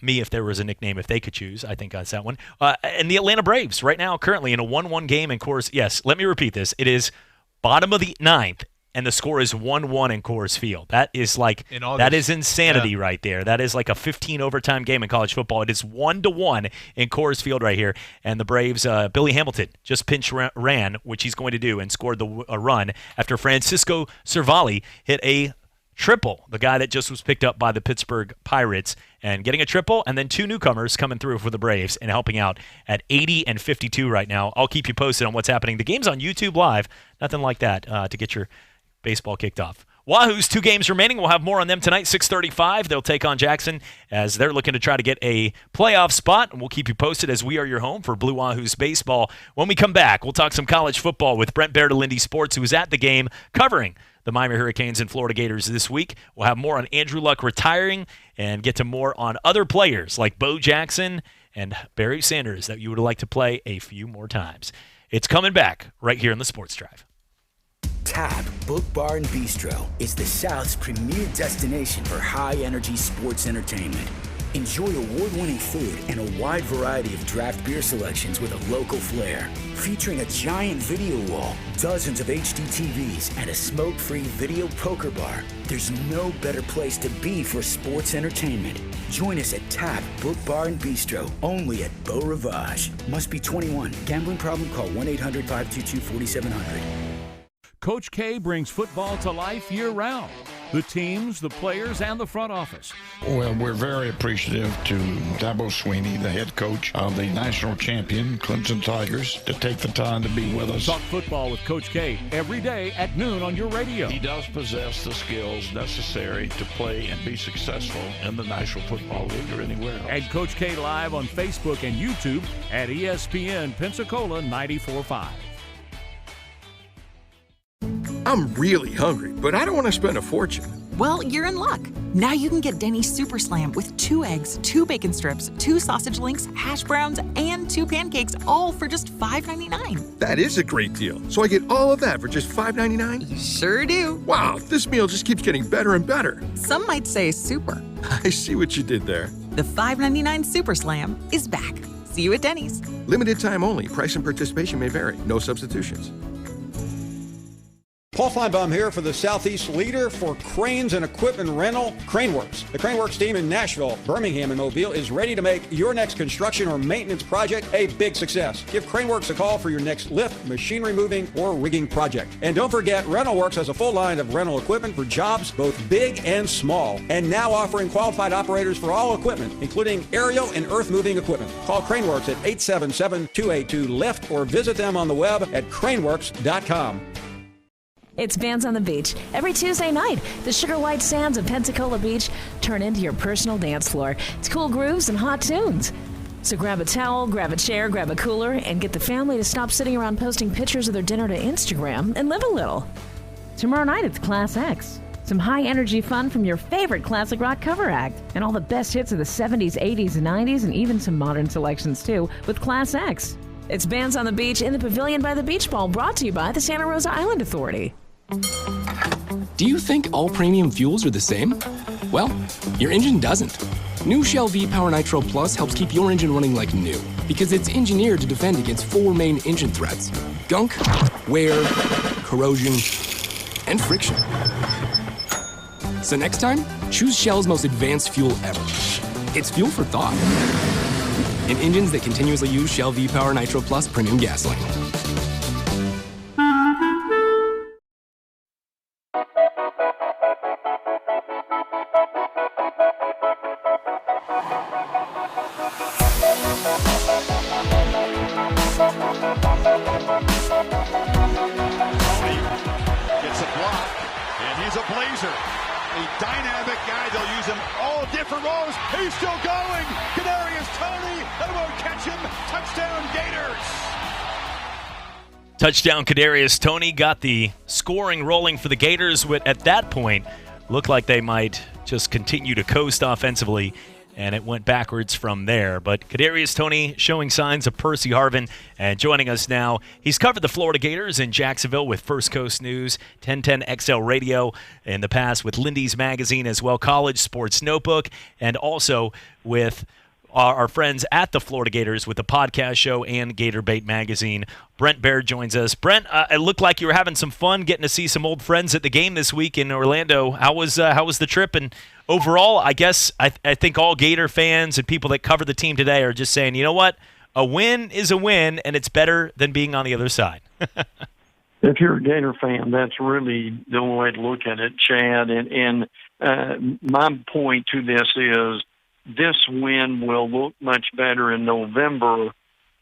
me if there was a nickname if they could choose. I think that's that one. And the Atlanta Braves right now currently in a 1-1 game in Coors. Yes, let me repeat this. It is bottom of the 9th. And the score is 1-1 in Coors Field. That is that is insanity right there. That is like a 15 overtime game in college football. It is 1-1 in Coors Field right here. And the Braves, Billy Hamilton just pinch ran, which he's going to do, and scored a run after Francisco Cervalli hit a triple. The guy that just was picked up by the Pittsburgh Pirates and getting a triple, and then 2 newcomers coming through for the Braves and helping out at 80 and 52 right now. I'll keep you posted on what's happening. The game's on YouTube Live. Nothing like that to get your baseball kicked off. Wahoo's 2 games remaining. We'll have more on them tonight, 6:35. They'll take on Jackson as they're looking to try to get a playoff spot, and we'll keep you posted as we are your home for Blue Wahoo's baseball. When we come back, we'll talk some college football with Brent Barrett of Lindy Sports, who was at the game covering the Miami Hurricanes and Florida Gators this week. We'll have more on Andrew Luck retiring and get to more on other players like Bo Jackson and Barry Sanders that you would like to play a few more times. It's coming back right here in the Sports Drive. Tap Book Bar and Bistro is the South's premier destination for high-energy sports entertainment. Enjoy award-winning food and a wide variety of draft beer selections with a local flair. Featuring a giant video wall, dozens of HD TVs, and a smoke-free video poker bar, there's no better place to be for sports entertainment. Join us at Tap Book Bar and Bistro, only at Beau Rivage. Must be 21. Gambling problem? Call 1-800-522-4700. Coach K brings football to life year-round. The teams, the players, and the front office. Well, we're very appreciative to Dabo Swinney, the head coach of the national champion Clemson Tigers, to take the time to be with us. Talk football with Coach K every day at noon on your radio. He does possess the skills necessary to play and be successful in the National Football League or anywhere else. And Coach K live on Facebook and YouTube at ESPN Pensacola 94.5. I'm really hungry, but I don't want to spend a fortune. Well, you're in luck. Now you can get Denny's Super Slam with 2 eggs, 2 bacon strips, 2 sausage links, hash browns, and 2 pancakes, all for just $5.99. That is a great deal. So I get all of that for just $5.99? You sure do. Wow, this meal just keeps getting better and better. Some might say super. I see what you did there. The $5.99 Super Slam is back. See you at Denny's. Limited time only. Price and participation may vary. No substitutions. Paul Feinbaum here for the Southeast leader for cranes and equipment rental, Craneworks. The Craneworks team in Nashville, Birmingham, and Mobile is ready to make your next construction or maintenance project a big success. Give Craneworks a call for your next lift, machinery moving, or rigging project. And don't forget, RentalWorks has a full line of rental equipment for jobs both big and small, and now offering qualified operators for all equipment, including aerial and earth moving equipment. Call Craneworks at 877-282-LIFT or visit them on the web at craneworks.com. It's Bands on the Beach. Every Tuesday night, the sugar white sands of Pensacola Beach turn into your personal dance floor. It's cool grooves and hot tunes. So grab a towel, grab a chair, grab a cooler, and get the family to stop sitting around posting pictures of their dinner to Instagram and live a little. Tomorrow night, it's Class X. Some high-energy fun from your favorite classic rock cover act. And all the best hits of the 70s, 80s, and 90s, and even some modern selections, too, with Class X. It's Bands on the Beach in the Pavilion by the Beach Ball, brought to you by the Santa Rosa Island Authority. Do you think all premium fuels are the same? Well, your engine doesn't. New Shell V-Power Nitro Plus helps keep your engine running like new because it's engineered to defend against 4 main engine threats: gunk, wear, corrosion, and friction. So next time, choose Shell's most advanced fuel ever. It's fuel for thought. In engines that continuously use Shell V-Power Nitro Plus premium gasoline. Gets a block, and he's a blazer. A dynamic guy. They'll use him all different roles. He's still going. Kadarius Toney. That won't catch him. Touchdown, Gators. Touchdown, Kadarius Toney got the scoring rolling for the Gators. At that point, looked like they might just continue to coast offensively, and it went backwards from there. But Kadarius Toney showing signs of Percy Harvin, and joining us now, he's covered the Florida Gators in Jacksonville with First Coast News, 1010 XL Radio, in the past with Lindy's Magazine as well, College Sports Notebook, and also with our friends at the Florida Gators with the podcast show and Gator Bait Magazine. Brent Baird joins us. Brent, it looked like you were having some fun getting to see some old friends at the game this week in Orlando. How was the trip? And overall, I guess I think all Gator fans and people that cover the team today are just saying, you know what? A win is a win, and it's better than being on the other side. If you're a Gator fan, that's really the only way to look at it, Chad. And my point to this is, this win will look much better in November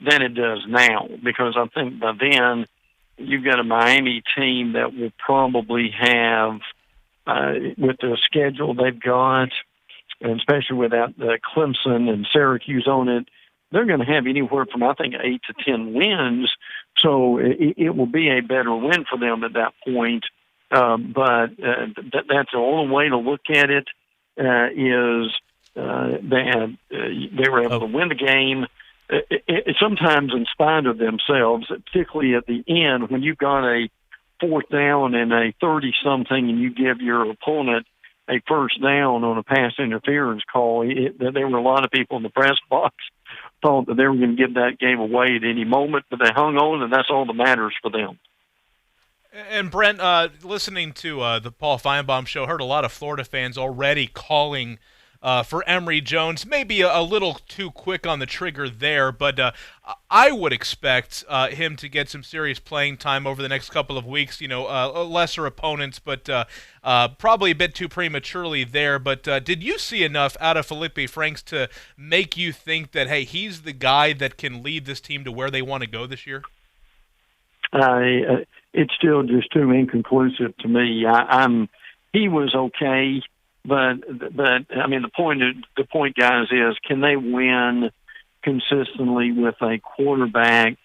than it does now, because I think by then you've got a Miami team that will probably have, with the schedule they've got, and especially without Clemson and Syracuse on it, they're going to have anywhere from, I think, 8 to 10 wins. So it will be a better win for them at that point. But that's the only way to look at it, is they were able to win the game, sometimes in spite of themselves, particularly at the end when you've got a fourth down and a 30-something, and you give your opponent a first down on a pass interference call, there were a lot of people in the press box thought that they were going to give that game away at any moment, but they hung on, and that's all that matters for them. And Brent, listening to the Paul Feinbaum show, heard a lot of Florida fans already calling for Emory Jones. Maybe a little too quick on the trigger there, but I would expect him to get some serious playing time over the next couple of weeks. Lesser opponents, but probably a bit too prematurely there. But did you see enough out of Felipe Franks to make you think that, hey, he's the guy that can lead this team to where they want to go this year? It's still just too inconclusive to me. He was okay. But I mean, the point, guys, is can they win consistently with a quarterback?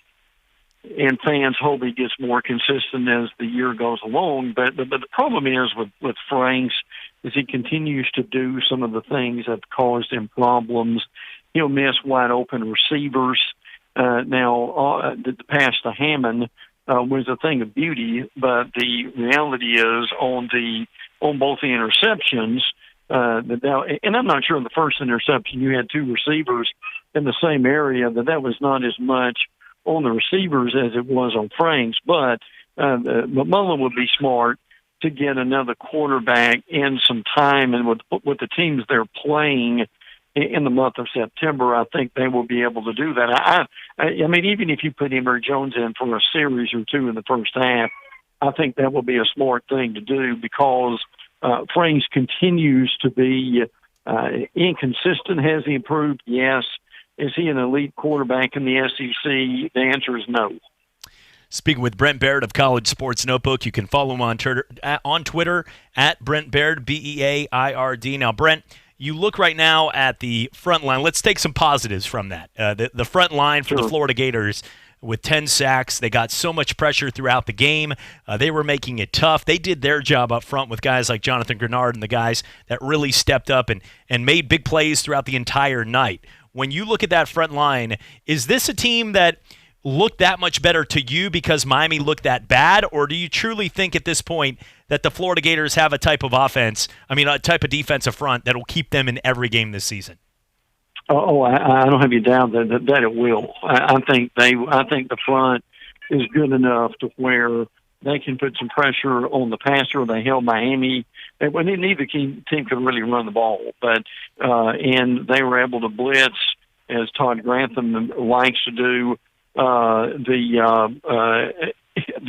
And fans hope he gets more consistent as the year goes along. But the problem is with Franks is he continues to do some of the things that caused him problems. He'll miss wide open receivers. The pass to Hammond was a thing of beauty, but the reality is on both the interceptions, and I'm not sure in the first interception you had two receivers in the same area, that was not as much on the receivers as it was on Franks, but Mullen would be smart to get another quarterback in some time, and with the teams they're playing in the month of September, I think they will be able to do that. I mean, even if you put Emory Jones in for a series or two in the first half, I think that will be a smart thing to do because Franks continues to be inconsistent. Has he improved? Yes. Is he an elite quarterback in the SEC? The answer is no. Speaking with Brent Baird of College Sports Notebook, you can follow him on Twitter at Brent Baird, Beird. Now, Brent, you look right now at the front line. Let's take some positives from that. The front line for the Florida Gators with 10 sacks. They got so much pressure throughout the game. They were making it tough. They did their job up front with guys like Jonathan Grenard and the guys that really stepped up and made big plays throughout the entire night. When you look at that front line, is this a team that looked that much better to you because Miami looked that bad, or do you truly think at this point that the Florida Gators have a type of a type of defensive front that will keep them in every game this season? I don't have any doubt that it will. I think the front is good enough to where they can put some pressure on the passer. They held Miami. Neither team could really run the ball, but and they were able to blitz, as Todd Grantham likes to do. The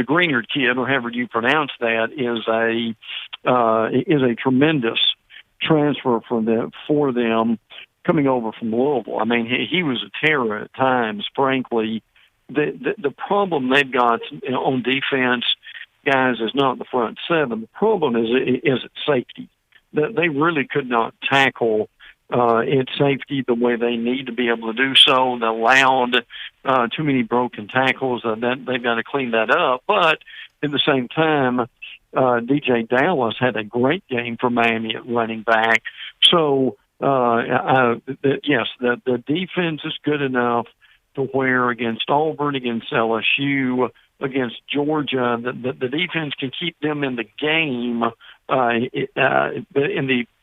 Greenard kid, or however you pronounce that, is a tremendous transfer for them coming over from Louisville. I mean, he was a terror at times. Frankly, the problem they've got on defense, guys, is not the front seven. The problem is at safety. They really could not tackle at safety the way they need to be able to do so. They allowed too many broken tackles. They've got to clean that up. But at the same time, DJ Dallas had a great game for Miami at running back. So, yes, the defense is good enough to where against Auburn, against LSU, against Georgia, the defense can keep them in the game.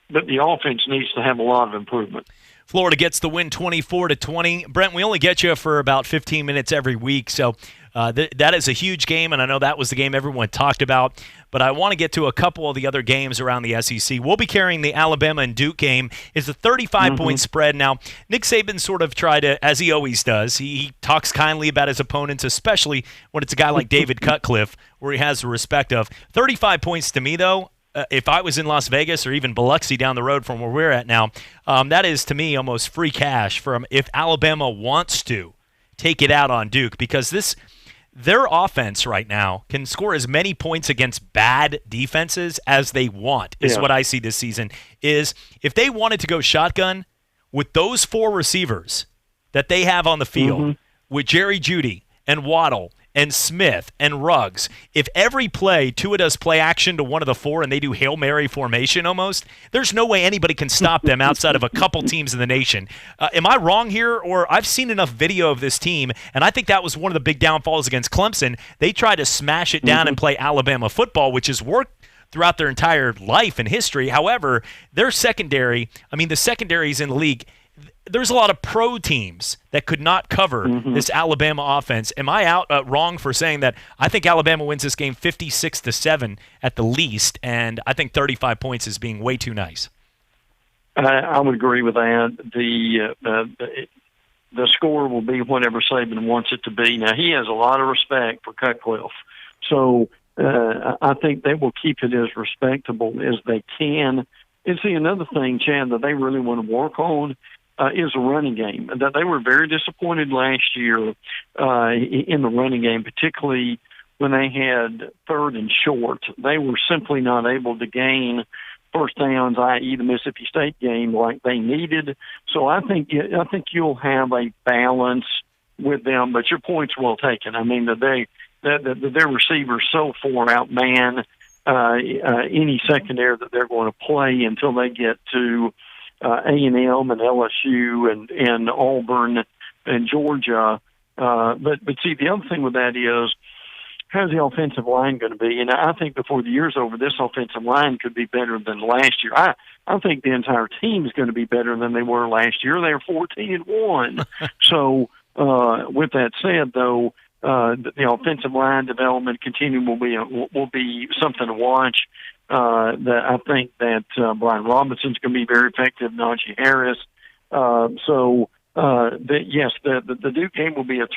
But the offense needs to have a lot of improvement. Florida gets the win 24-20. Brent, we only get you for about 15 minutes every week, so that is a huge game, and I know that was the game everyone talked about. But I want to get to a couple of the other games around the SEC. We'll be carrying the Alabama and Duke game. It's a 35-point spread. Now, Nick Saban sort of tried to, as he always does, he talks kindly about his opponents, especially when it's a guy like David Cutcliffe, where he has the respect of. 35 points to me, though, if I was in Las Vegas or even Biloxi down the road from where we're at now, that is, to me, almost free cash from if Alabama wants to take it out on Duke, because their offense right now can score as many points against bad defenses as they want, is what I see this season, is if they wanted to go shotgun with those four receivers that they have on the field, with Jerry Jeudy and Waddle and Smith and Ruggs, if every play Tua does play action to one of the four and they do Hail Mary formation almost, there's no way anybody can stop them outside of a couple teams in the nation. Am I wrong here? Or I've seen enough video of this team, and I think that was one of the big downfalls against Clemson. They tried to smash it down and play Alabama football, which has worked throughout their entire life and history. However, their secondary, the secondaries in the league, there's a lot of pro teams that could not cover this Alabama offense. Am I wrong for saying that I think Alabama wins this game 56-7 at the least, and I think 35 points is being way too nice? I would agree with that. The score will be whatever Saban wants it to be. Now, he has a lot of respect for Cutcliffe, so I think they will keep it as respectable as they can. And see, another thing, Chad, that they really want to work on is a running game. That they were very disappointed last year in the running game, particularly when they had third and short. They were simply not able to gain first downs, i.e. the Mississippi State game, like they needed. So I think you'll have a balance with them. But your point's well taken. I mean, their receivers so far outman any secondary that they're going to play until they get to A&M and LSU and Auburn and Georgia. But see, the other thing with that is, how's the offensive line going to be? And I think before the year's over, this offensive line could be better than last year. I think the entire team is going to be better than they were last year. They were 14-1. So with that said, though, the offensive line development continuum will be something to watch. I think that Brian Robinson's going to be very effective. Najee Harris. Yes, the Duke game will be a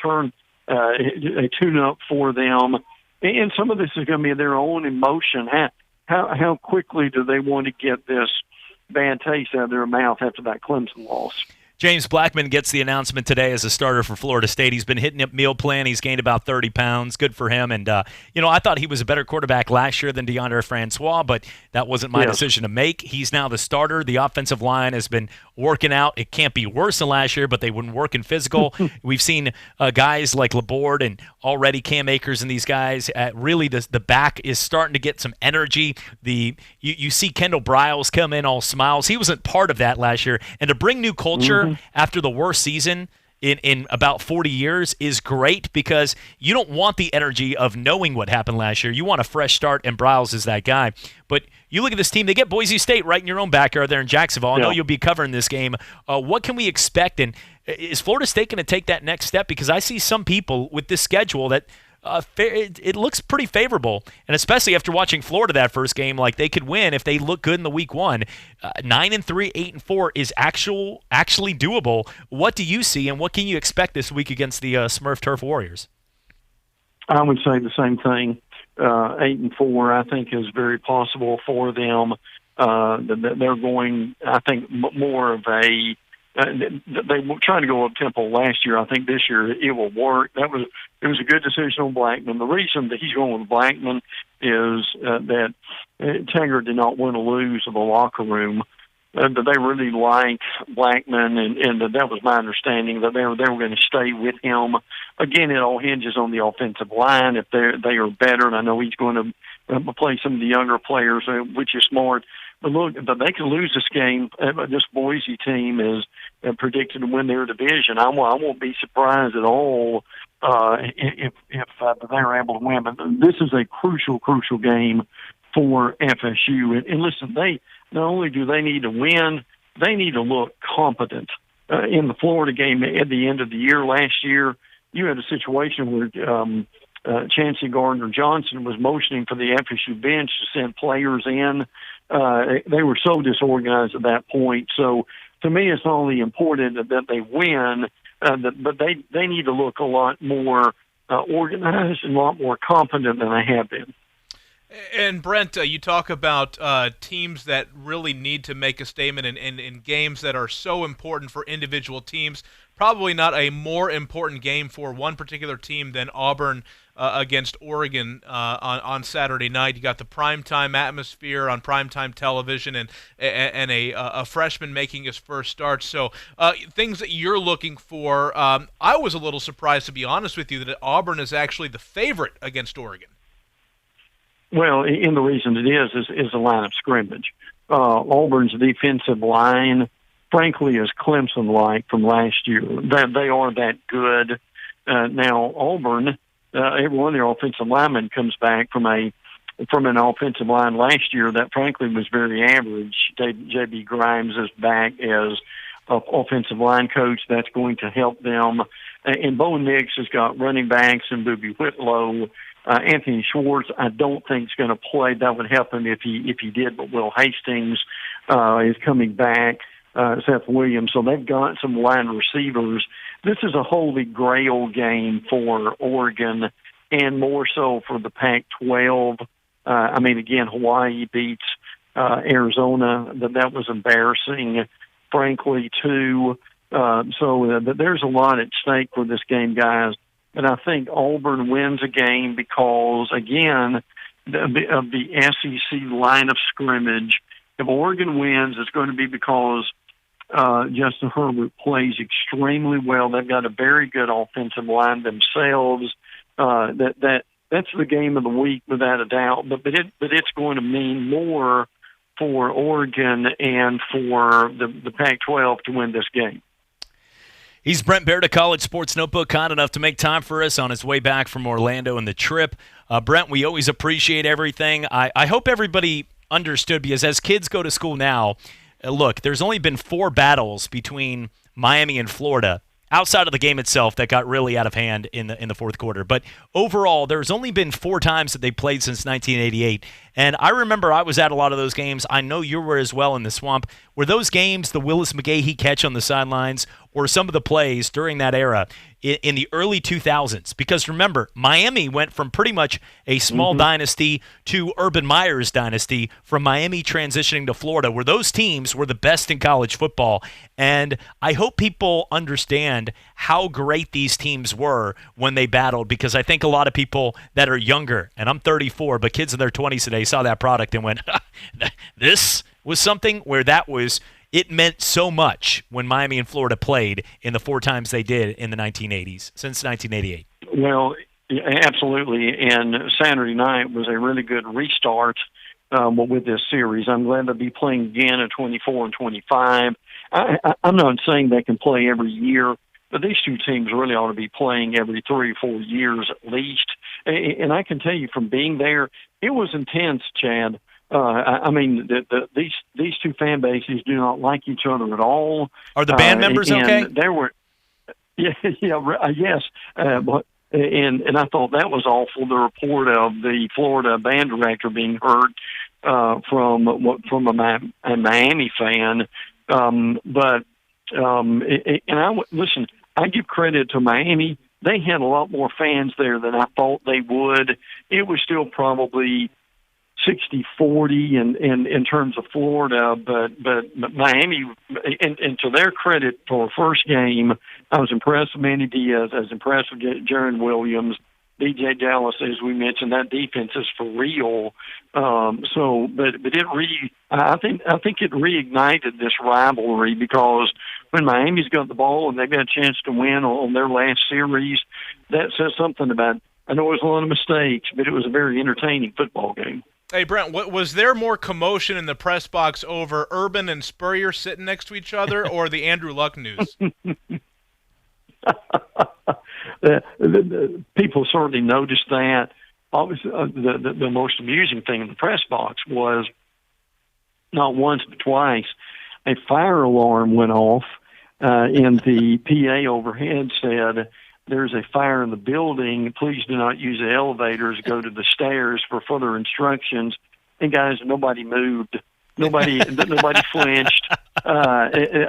tune-up for them, and some of this is going to be their own emotion. How quickly do they want to get this bad taste out of their mouth after that Clemson loss? James Blackman gets the announcement today as a starter for Florida State. He's been hitting up meal plan. He's gained about 30 pounds. Good for him. And, I thought he was a better quarterback last year than DeAndre Francois, but that wasn't my decision to make. He's now the starter. The offensive line has been working out. It can't be worse than last year, but they wouldn't work in physical. We've seen guys like Laborde and already Cam Akers and these guys. Really, the back is starting to get some energy. You see Kendall Briles come in all smiles. He wasn't part of that last year. And to bring new culture after the worst season in about 40 years is great, because you don't want the energy of knowing what happened last year. You want a fresh start, and Briles is that guy. But you look at this team, they get Boise State right in your own backyard there in Jacksonville. I know you'll be covering this game. What can we expect? And is Florida State going to take that next step? Because I see some people with this schedule that it looks pretty favorable, and especially after watching Florida that first game, like they could win if they look good in the week one. 9-3, 8-4 is actually doable. What do you see, and what can you expect this week against the Smurf Turf Warriors? I would say the same thing. 8-4, I think, is very possible for them. They're going, I think, more of a. They were trying to go up tempo last year. I think this year it will work. It was a good decision on Blackman. The reason that he's going with Blackman is that Taggart did not want to lose in the locker room. That they really liked Blackman, and that was my understanding that they were going to stay with him. Again, it all hinges on the offensive line. If they are better, and I know he's going to play some of the younger players, which is smart. But look, they can lose this game. This Boise team is predicted to win their division. I won't be surprised at all if they're able to win. But this is a crucial game for FSU. And listen, they not only do they need to win, they need to look competent. In the Florida game at the end of the year last year, you had a situation where Chancey Gardner-Johnson was motioning for the FSU bench to send players in. They were so disorganized at that point. So to me, it's not only important that they win, but they need to look a lot more organized and a lot more competent than they have been. And Brent, you talk about teams that really need to make a statement in games that are so important for individual teams. Probably not a more important game for one particular team than Auburn against Oregon on Saturday night. You got the primetime atmosphere on primetime television, and a freshman making his first start. So things that you're looking for. I was a little surprised, to be honest with you, that Auburn is actually the favorite against Oregon. Well, and the reason it is the line of scrimmage. Auburn's defensive line, frankly, is Clemson-like from last year. They are that good. Now, Auburn, every one of their offensive linemen comes back from an offensive line last year that, frankly, was very average. J.B. Grimes is back as offensive line coach. That's going to help them. And Bo Nix has got running backs and Boobie Whitlow. Anthony Schwartz, I don't think is going to play. That would help him if he did. But Will Hastings is coming back. Seth Williams. So they've got some line receivers. This is a holy grail game for Oregon, and more so for the Pac-12. Again, Hawaii beats Arizona. That was embarrassing, frankly, too. So there's a lot at stake for this game, guys. And I think Auburn wins a game because, again, of the SEC line of scrimmage. If Oregon wins, it's going to be because Justin Herbert plays extremely well. They've got a very good offensive line themselves. That's the game of the week without a doubt. But it's going to mean more for Oregon and for the Pac-12 to win this game. He's Brent Baird of College Sports Notebook, kind enough to make time for us on his way back from Orlando and the trip. Brent, we always appreciate everything. I hope everybody understood, because as kids go to school now, look, there's only been 4 battles between Miami and Florida outside of the game itself that got really out of hand in the fourth quarter. But overall, there's only been 4 times that they played since 1988. And I remember I was at a lot of those games. I know you were as well in the Swamp. Were those games the Willis McGahee catch on the sidelines, or some of the plays during that era in the early 2000s? Because remember, Miami went from pretty much a small dynasty to Urban Meyer's dynasty, from Miami transitioning to Florida, where those teams were the best in college football. And I hope people understand how great these teams were when they battled, because I think a lot of people that are younger, and I'm 34, but kids in their 20s today saw that product and went, this was something where it meant so much when Miami and Florida played in the 4 times they did in the 1980s, since 1988. Well, absolutely. And Saturday night was a really good restart with this series. I'm glad they'll be playing again at 24 and 25. I'm not saying they can play every year, but these two teams really ought to be playing every 3 or 4 years at least. And I can tell you from being there, it was intense, Chad. These two fan bases do not like each other at all. Are the band members okay? There were, yes. But I thought that was awful. The report of the Florida band director being hurt from a Miami fan. Listen, I give credit to Miami. They had a lot more fans there than I thought they would. It was still probably 60-40 in terms of Florida, but Miami, and to their credit, for a first game, I was impressed with Manny Diaz. I was impressed with Jaron Williams, DJ Dallas, as we mentioned. That defense is for real. I think it reignited this rivalry, because when Miami's got the ball and they've got a chance to win on their last series, that says something about. I know it was a lot of mistakes, but it was a very entertaining football game. Hey, Brent, was there more commotion in the press box over Urban and Spurrier sitting next to each other, or the Andrew Luck news? The people certainly noticed that. Obviously, the most amusing thing in the press box was, not once but twice, a fire alarm went off, and the PA overhead said, "There's a fire in the building. Please do not use the elevators. Go to the stairs for further instructions." And guys, nobody moved. Nobody flinched. They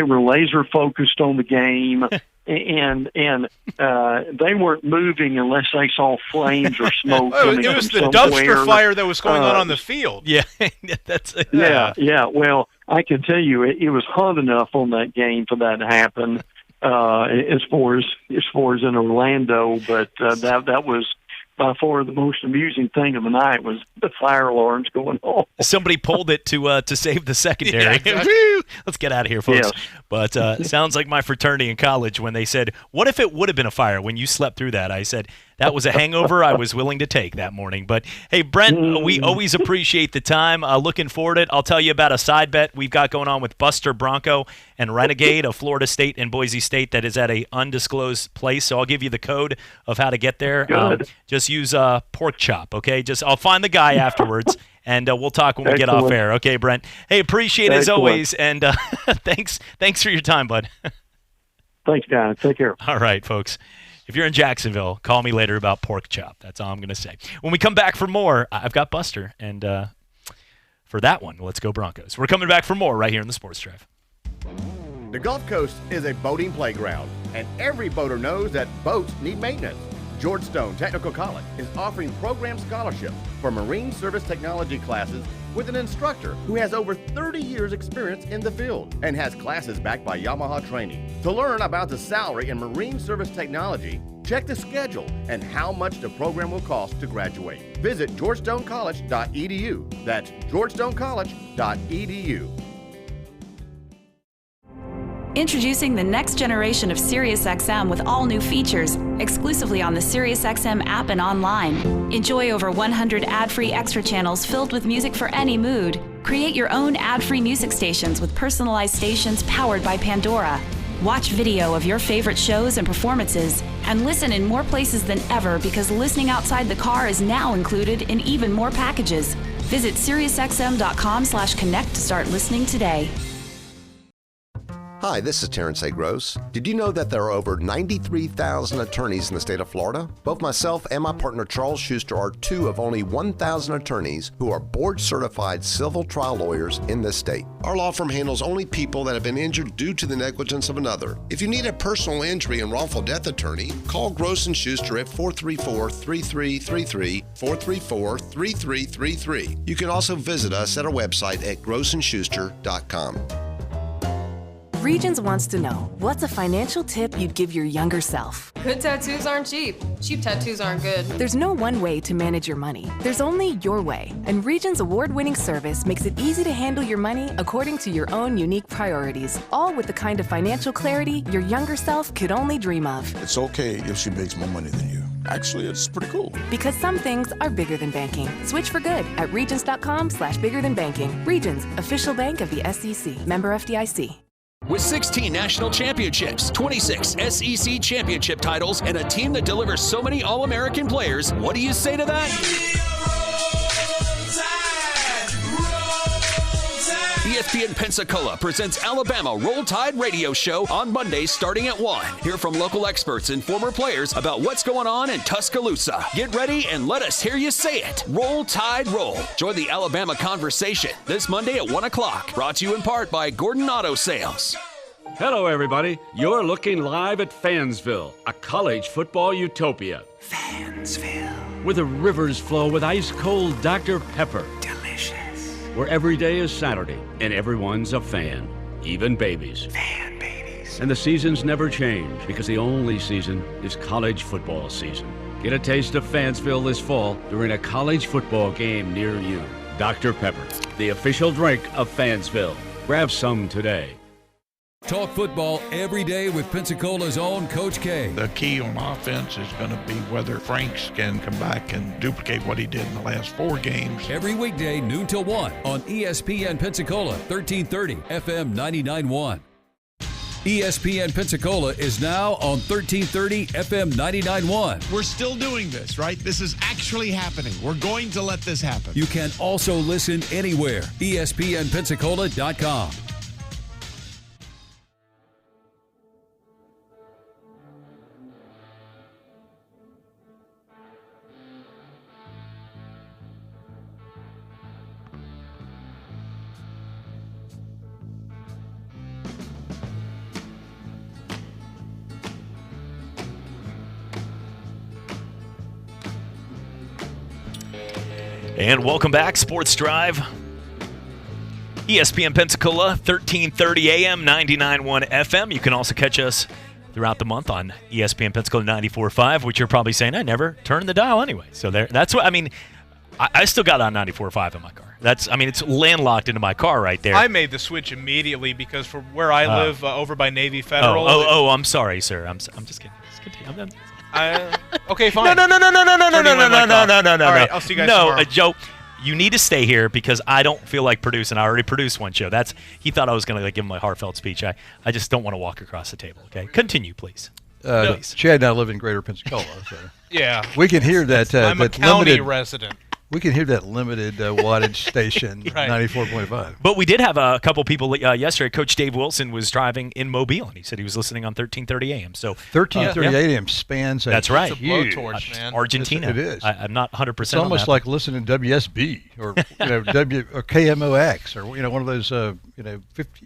were laser focused on the game, and they weren't moving unless they saw flames or smoke. It was the dumpster fire that was going on the field. Yeah, yeah. Well, I can tell you, it was hot enough on that game for that to happen. as far as in Orlando. But that was by far the most amusing thing of the night was the fire alarms going off. Somebody pulled it to save the secondary. Yeah, exactly. Let's get out of here, folks. Yes. But sounds like my fraternity in college when they said, what if it would have been a fire when you slept through that? I said, that was a hangover I was willing to take that morning. But, hey, Brent, we always appreciate the time. Looking forward to it. I'll tell you about a side bet we've got going on with Buster Bronco and Renegade of Florida State and Boise State that is at a undisclosed place. So I'll give you the code of how to get there. Just use pork chop, okay? I'll find the guy afterwards, and we'll talk when we get off air. Okay, Brent? Hey, appreciate it as always, and thanks for your time, bud. Thanks, guys. Take care. All right, folks. If you're in Jacksonville, call me later about pork chop. That's all I'm going to say. When we come back for more, I've got Buster, and for that one, let's go Broncos. We're coming back for more right here in the Sports Drive. The Gulf Coast is a boating playground, and every boater knows that boats need maintenance. George Stone Technical College is offering program scholarships for marine service technology classes with an instructor who has over 30 years experience in the field and has classes backed by Yamaha Training. To learn about the salary in marine service technology, check the schedule and how much the program will cost to graduate. Visit georgestoncollege.edu. That's georgestoncollege.edu. Introducing the next generation of SiriusXM with all new features, exclusively on the SiriusXM app and online. Enjoy over 100 ad-free extra channels filled with music for any mood. Create your own ad-free music stations with personalized stations powered by Pandora. Watch video of your favorite shows and performances, and listen in more places than ever because listening outside the car is now included in even more packages. Visit SiriusXM.com/connect to start listening today. Hi, this is Terrence A. Gross. Did you know that there are over 93,000 attorneys in the state of Florida? Both myself and my partner Charles Schuster are two of only 1,000 attorneys who are board-certified civil trial lawyers in this state. Our law firm handles only people that have been injured due to the negligence of another. If you need a personal injury and wrongful death attorney, call Gross & Schuster at 434-3333, 434-3333. You can also visit us at our website at grossandschuster.com. Regions wants to know, what's a financial tip you'd give your younger self? Good tattoos aren't cheap. Cheap tattoos aren't good. There's no one way to manage your money. There's only your way. And Regions' award-winning service makes it easy to handle your money according to your own unique priorities, all with the kind of financial clarity your younger self could only dream of. It's okay if she makes more money than you. Actually, it's pretty cool. Because some things are bigger than banking. Switch for good at Regions.com/biggerthanbanking. Regions, official bank of the SEC. Member FDIC. With 16 national championships, 26 SEC championship titles, and a team that delivers so many All-American players, what do you say to that? ESPN Pensacola presents Alabama Roll Tide Radio Show on Mondays starting at 1. Hear from local experts and former players about what's going on in Tuscaloosa. Get ready and let us hear you say it. Roll Tide Roll. Join the Alabama conversation this Monday at 1 o'clock. Brought to you in part by Gordon Auto Sales. Hello, everybody. You're looking live at Fansville, a college football utopia. Fansville. Where the rivers flow with ice-cold Dr. Pepper. Delicious. Where every day is Saturday and everyone's a fan, even babies. Fan babies. And the seasons never change because the only season is college football season. Get a taste of Fansville this fall during a college football game near you. Dr. Pepper, the official drink of Fansville. Grab some today. Talk football every day with Pensacola's own Coach K. The key on offense is going to be whether Franks can come back and duplicate what he did in the last 4 games. Every weekday, noon till 1 on ESPN Pensacola, 1330 FM 99.1. ESPN Pensacola is now on 1330 FM 99.1. We're still doing this, right? This is actually happening. We're going to let this happen. You can also listen anywhere. ESPNpensacola.com. And welcome back, Sports Drive. ESPN Pensacola, 1330 AM, 99.1 FM. You can also catch us throughout the month on ESPN Pensacola 94.5, which you're probably saying, I never turned the dial anyway. So that's what, I mean, I still got on 94.5 in my car. It's landlocked into my car right there. I made the switch immediately because from where I live over by Navy Federal. I'm sorry, sir. I'm just kidding. Okay, fine. No. All right, I'll see you guys tomorrow. Joe, you need to stay here because I don't feel like producing. I already produced one show. He thought I was going to give him a heartfelt speech. I just don't want to walk across the table. Okay, continue, please. Please. Chad and I live in Greater Pensacola, so yeah, we can hear that. I'm a that county limited resident. We can hear that limited wattage station, Right. 94.5. But we did have a couple people yesterday. Coach Dave Wilson was driving in Mobile, and he said he was listening on 1330 AM. So 1330 AM spans a that's right. huge blowtorch, man. Argentina. It is. I'm not 100%. It's almost like listening to WSB or or KMOX or one of those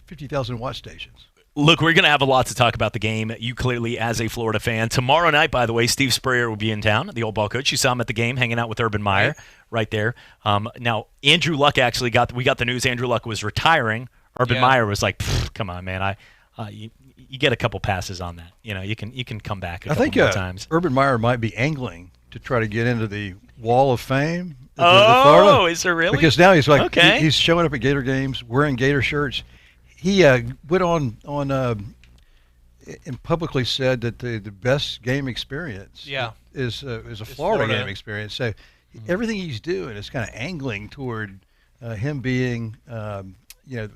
50,000 watt stations. Look, we're going to have a lot to talk about the game. You clearly, as a Florida fan. Tomorrow night, by the way, Steve Spurrier will be in town, the old ball coach. You saw him at the game hanging out with Urban Meyer right there. Now, Andrew Luck actually we got the news Andrew Luck was retiring. Urban Meyer was like, come on, man. You get a couple passes on that. You can come back a couple more times. Urban Meyer might be angling to try to get into the Wall of Fame. Oh, is there really? Because now he's like he's showing up at Gator games wearing Gator shirts. He went on and publicly said that the best game experience is a Florida game experience. So everything he's doing is kind of angling toward him being the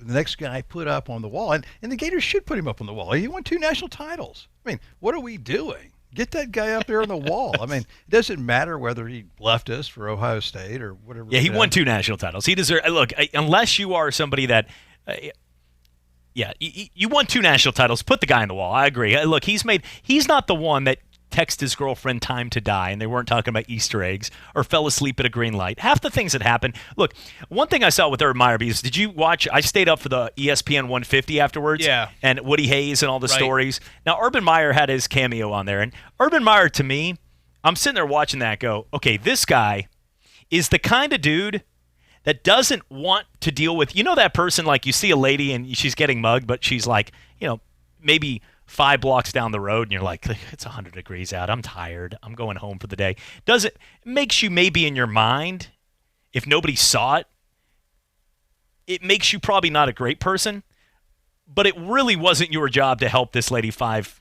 next guy put up on the wall. And the Gators should put him up on the wall. He won 2 national titles. I mean, what are we doing? Get that guy up there on the wall. I mean, it doesn't matter whether he left us for Ohio State or whatever. Yeah, he won 2 national titles. He deserves. Look, unless you are somebody that. You won 2 national titles. Put the guy on the wall. I agree. Look, he's not the one that texted his girlfriend time to die, and they weren't talking about Easter eggs or fell asleep at a green light. Half the things that happen. Look, one thing I saw with Urban Meyer, because did you watch? I stayed up for the ESPN 150 afterwards. Yeah. And Woody Hayes and all the stories. Now, Urban Meyer had his cameo on there, and Urban Meyer, to me, I'm sitting there watching that go, okay, this guy is the kind of dude that doesn't want to deal with, that person, like you see a lady and she's getting mugged, but she's like, maybe 5 blocks down the road and you're like, it's 100 degrees out. I'm tired. I'm going home for the day. It makes you maybe in your mind, if nobody saw it makes you probably not a great person, but it really wasn't your job to help this lady 5,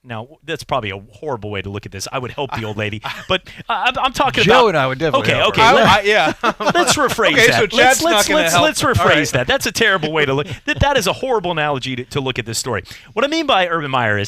Now, that's probably a horrible way to look at this. I would help the old lady, but I'm talking about... Joe and I would definitely help her. Let's rephrase that. So Chad's not gonna help. Let's rephrase that. That's a terrible way to look. That is a horrible analogy to look at this story. What I mean by Urban Meyer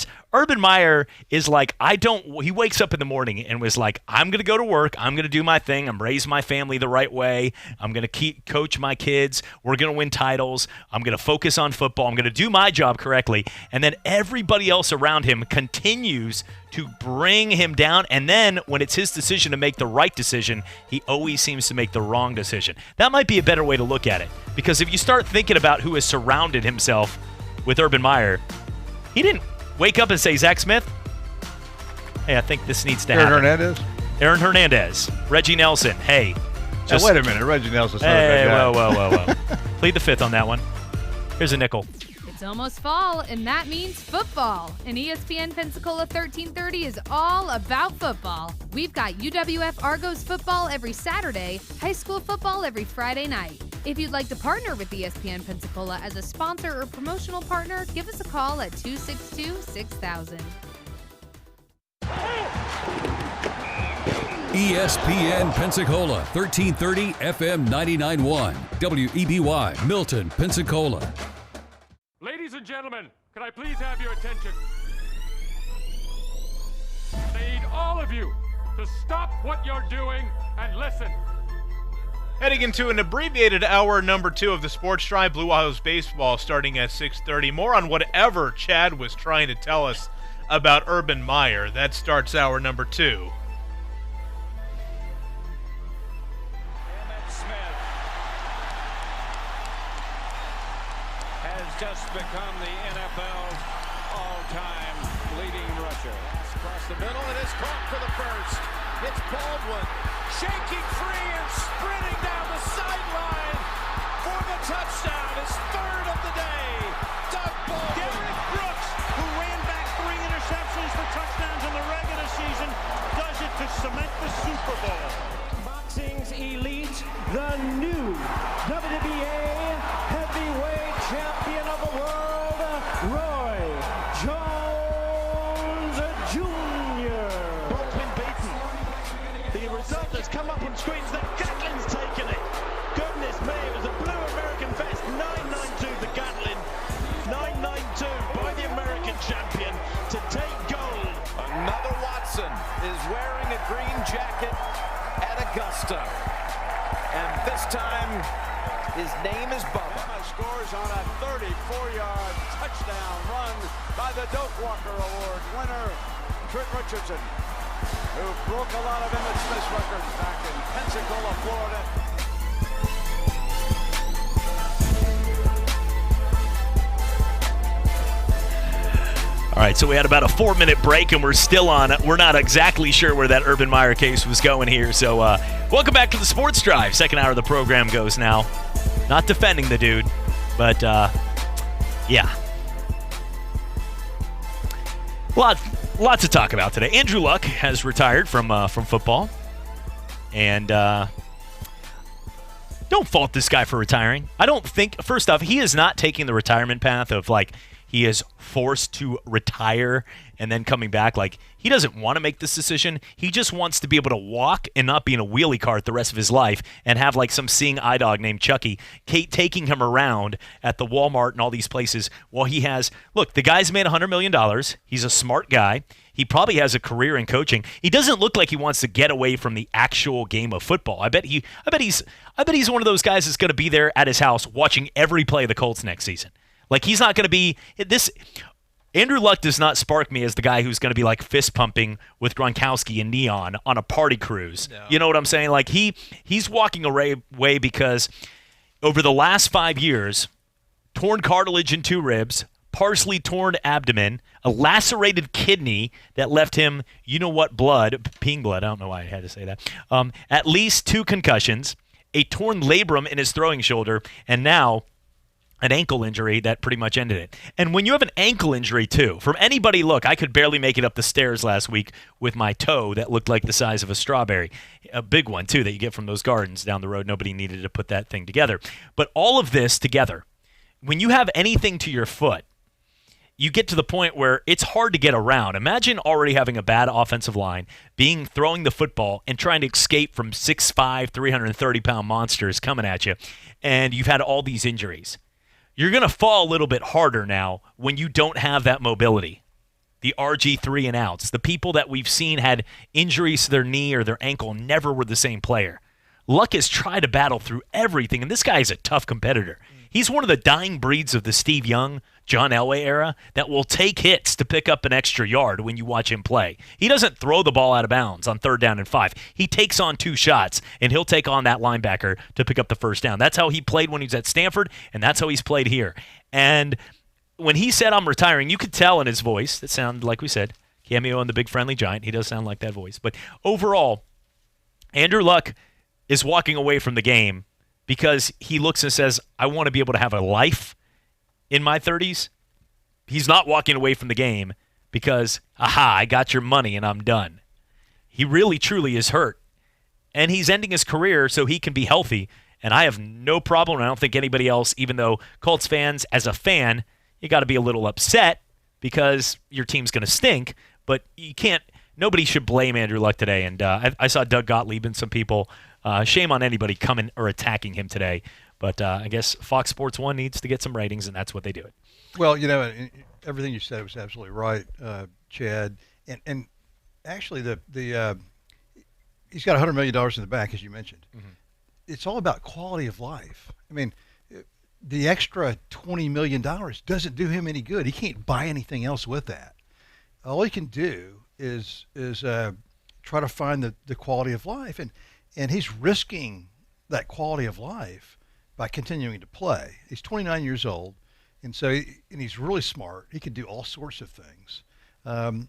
is like, he wakes up in the morning and was like, I'm going to go to work. I'm going to do my thing. I'm raising my family the right way. I'm going to coach my kids. We're going to win titles. I'm going to focus on football. I'm going to do my job correctly. And then everybody else around him continues to bring him down. And then when it's his decision to make the right decision, he always seems to make the wrong decision. That might be a better way to look at it. Because if you start thinking about who has surrounded himself with Urban Meyer, he didn't wake up and say, Zach Smith, hey, I think this needs to happen. Aaron Hernandez. Reggie Nelson, hey. Wait a minute. Reggie Nelson's not hey, a bad whoa. guy. Plead the 5th on that one. Here's a nickel. It's almost fall, and that means football. And ESPN Pensacola 1330 is all about football. We've got UWF Argos football every Saturday, high school football every Friday night. If you'd like to partner with ESPN Pensacola as a sponsor or promotional partner, give us a call at 262-6000. ESPN Pensacola, 1330 FM 99.1, WEBY, Milton, Pensacola. Ladies and gentlemen, can I please have your attention? I need all of you to stop what you're doing and listen. Heading into an abbreviated hour number 2 of the Sports Drive, Blue Isles baseball starting at 6:30. More on whatever Chad was trying to tell us about Urban Meyer. That starts hour number 2. Just become the NFL's all-time leading rusher. Across the middle, it is caught for the first. It's Baldwin shaking free and sprinting down the sideline for the touchdown. His 3rd of the day. Doug Baldwin. Derek Brooks, who ran back 3 interceptions. Roy Jones Jr. Ball's been beaten. The result has come up on screens that Gatlin's taken it. Goodness me, it was a blue American vest. 992 for Gatlin. 992 by the American champion to take gold. Another Watson is wearing a green jacket at Augusta. And this time, his name is Bubba. Scores on a 34-yard touchdown run by the Doak Walker Award winner, Trent Richardson, who broke a lot of Emmett Smith's records back in Pensacola, Florida. All right, so we had about a 4-minute break, and we're still on it. We're not exactly sure where that Urban Meyer case was going here. So welcome back to the Sports Drive. Second hour of the program goes now. Not defending the dude, but yeah. Lots to talk about today. Andrew Luck has retired from football. And don't fault this guy for retiring. I don't think, first off, he is not taking the retirement path of like, he is forced to retire and then coming back. Like, he doesn't want to make this decision. He just wants to be able to walk and not be in a wheelie cart the rest of his life and have like some seeing eye dog named Chucky taking him around at the Walmart and all these places while he has, look, the guy's made $100 million. He's a smart guy. He probably has a career in coaching. He doesn't look like he wants to get away from the actual game of football. I bet he's one of those guys that's going to be there at his house watching every play of the Colts next season. Like, he's not going to be this. Andrew Luck does not spark me as the guy who's going to be like fist pumping with Gronkowski and Neon on a party cruise. No. You know what I'm saying? Like, he's walking away because over the last 5 years, torn cartilage in 2 ribs, partially torn abdomen, a lacerated kidney that left him, peeing blood. I don't know why I had to say that. At least 2 concussions, a torn labrum in his throwing shoulder, and now an ankle injury that pretty much ended it. And when you have an ankle injury, too, from anybody, look, I could barely make it up the stairs last week with my toe that looked like the size of a strawberry. A big one, too, that you get from those gardens down the road. Nobody needed to put that thing together. But all of this together, when you have anything to your foot, you get to the point where it's hard to get around. Imagine already having a bad offensive line, throwing the football and trying to escape from 6'5", 330-pound monsters coming at you, and you've had all these injuries. You're going to fall a little bit harder now when you don't have that mobility. The RG3 and outs, the people that we've seen had injuries to their knee or their ankle never were the same player. Luck has tried to battle through everything, and this guy is a tough competitor. He's one of the dying breeds of the Steve Young, John Elway era that will take hits to pick up an extra yard when you watch him play. He doesn't throw the ball out of bounds on 3rd down and 5. He takes on 2 shots, and he'll take on that linebacker to pick up the first down. That's how he played when he was at Stanford, and that's how he's played here. And when he said, "I'm retiring," you could tell in his voice, that sounded, like we said, cameo on The Big Friendly Giant. He does sound like that voice. But overall, Andrew Luck is walking away from the game because he looks and says, I want to be able to have a life in my 30s. He's not walking away from the game because, I got your money and I'm done. He really, truly is hurt. And he's ending his career so he can be healthy. And I have no problem, and I don't think anybody else, even though Colts fans, as a fan, you got to be a little upset because your team's going to stink. But you can't, nobody should blame Andrew Luck today. And I saw Doug Gottlieb and some people, shame on anybody coming or attacking him today. But I guess Fox Sports 1 needs to get some ratings, and that's what they do it. Well, everything you said was absolutely right, Chad. And actually, he's got $100 million in the bank, as you mentioned. Mm-hmm. It's all about quality of life. I mean, the extra $20 million doesn't do him any good. He can't buy anything else with that. All he can do is try to find the quality of life, and he's risking that quality of life by continuing to play. He's 29 years old, and he's really smart. He can do all sorts of things, and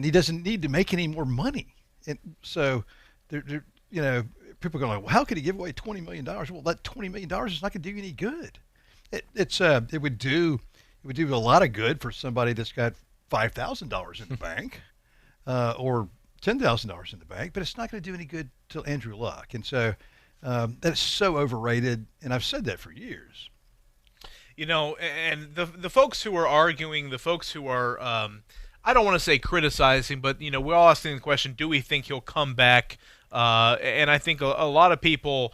he doesn't need to make any more money. And so, people are going like, well, how could he give away $20 million? Well, that $20 million is not going to do you any good. It would do a lot of good for somebody that's got $5,000 in the bank, or $10,000 in the bank, but it's not going to do any good to Andrew Luck. And so that's so overrated, and I've said that for years. And the folks who are arguing, the folks who are, I don't want to say criticizing, but we're all asking the question: do we think he'll come back? And I think a lot of people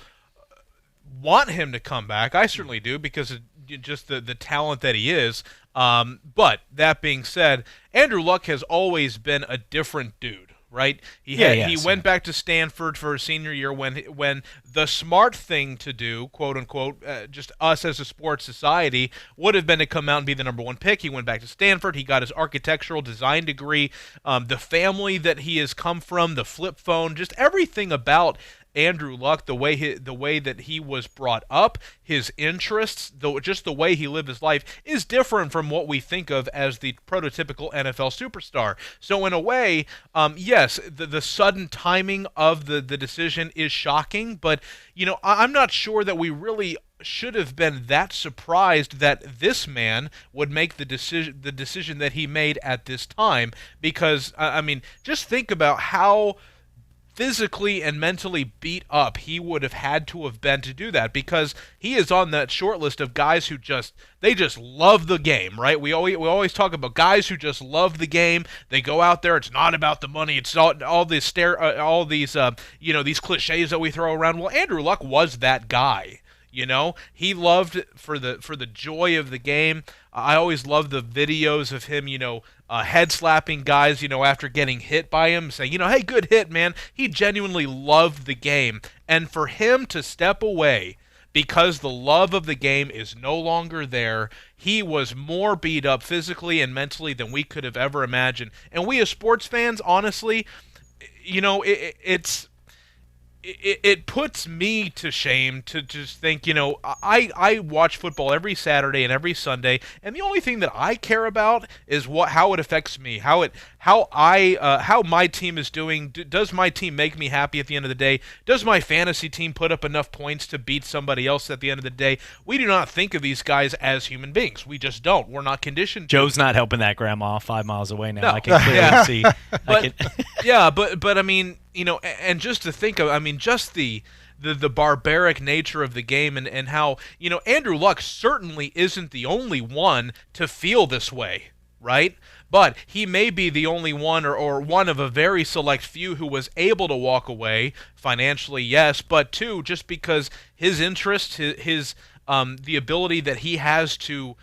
want him to come back. I certainly do, because of just the talent that he is. But that being said, Andrew Luck has always been a different dude, right? He went back to Stanford for his senior year when the smart thing to do, quote unquote, just us as a sports society, would have been to come out and be the number one pick. He went back to Stanford. He got his architectural design degree. The family that he has come from, the flip phone, just everything about Andrew Luck, the way that he was brought up, his interests, just the way he lived his life, is different from what we think of as the prototypical NFL superstar. So in a way, yes, the sudden timing of the decision is shocking, but I'm not sure that we really should have been that surprised that this man would make the decision that he made at this time, because just think about how physically and mentally beat up he would have had to have been to do that, because he is on that short list of guys who just love the game, right? We always talk about guys who just love the game. They go out there. It's not about the money. It's all these these cliches that we throw around. Well, Andrew Luck was that guy. He loved for the joy of the game. I always loved the videos of him, head slapping guys, after getting hit by him, saying, hey, good hit, man. He genuinely loved the game. And for him to step away because the love of the game is no longer there, he was more beat up physically and mentally than we could have ever imagined. And we as sports fans, honestly, it puts me to shame to just think, I watch football every Saturday and every Sunday, and the only thing that I care about is how it affects me, how my team is doing. Does my team make me happy at the end of the day? Does my fantasy team put up enough points to beat somebody else at the end of the day? We do not think of these guys as human beings. We just don't. We're not conditioned to. Joe's not helping that grandma 5 miles away now. No. I can clearly see. But I mean, and just to think of, just the barbaric nature of the game, and how, Andrew Luck certainly isn't the only one to feel this way, right? But he may be the only one or one of a very select few who was able to walk away financially, yes, but two, just because his interest, his the ability that he has to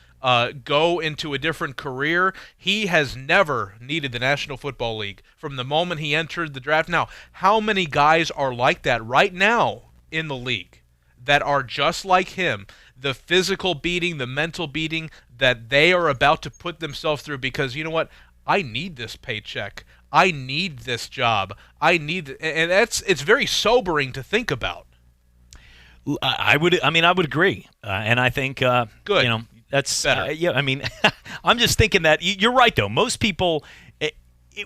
go into a different career. He has never needed the National Football League from the moment he entered the draft. Now, how many guys are like that right now in the league that are just like him? The physical beating, the mental beating that they are about to put themselves through because, you know what? I need this paycheck. I need this job. And it's very sobering to think about. I would agree. And I think, good. That's I'm just thinking that you're right, though. Most people,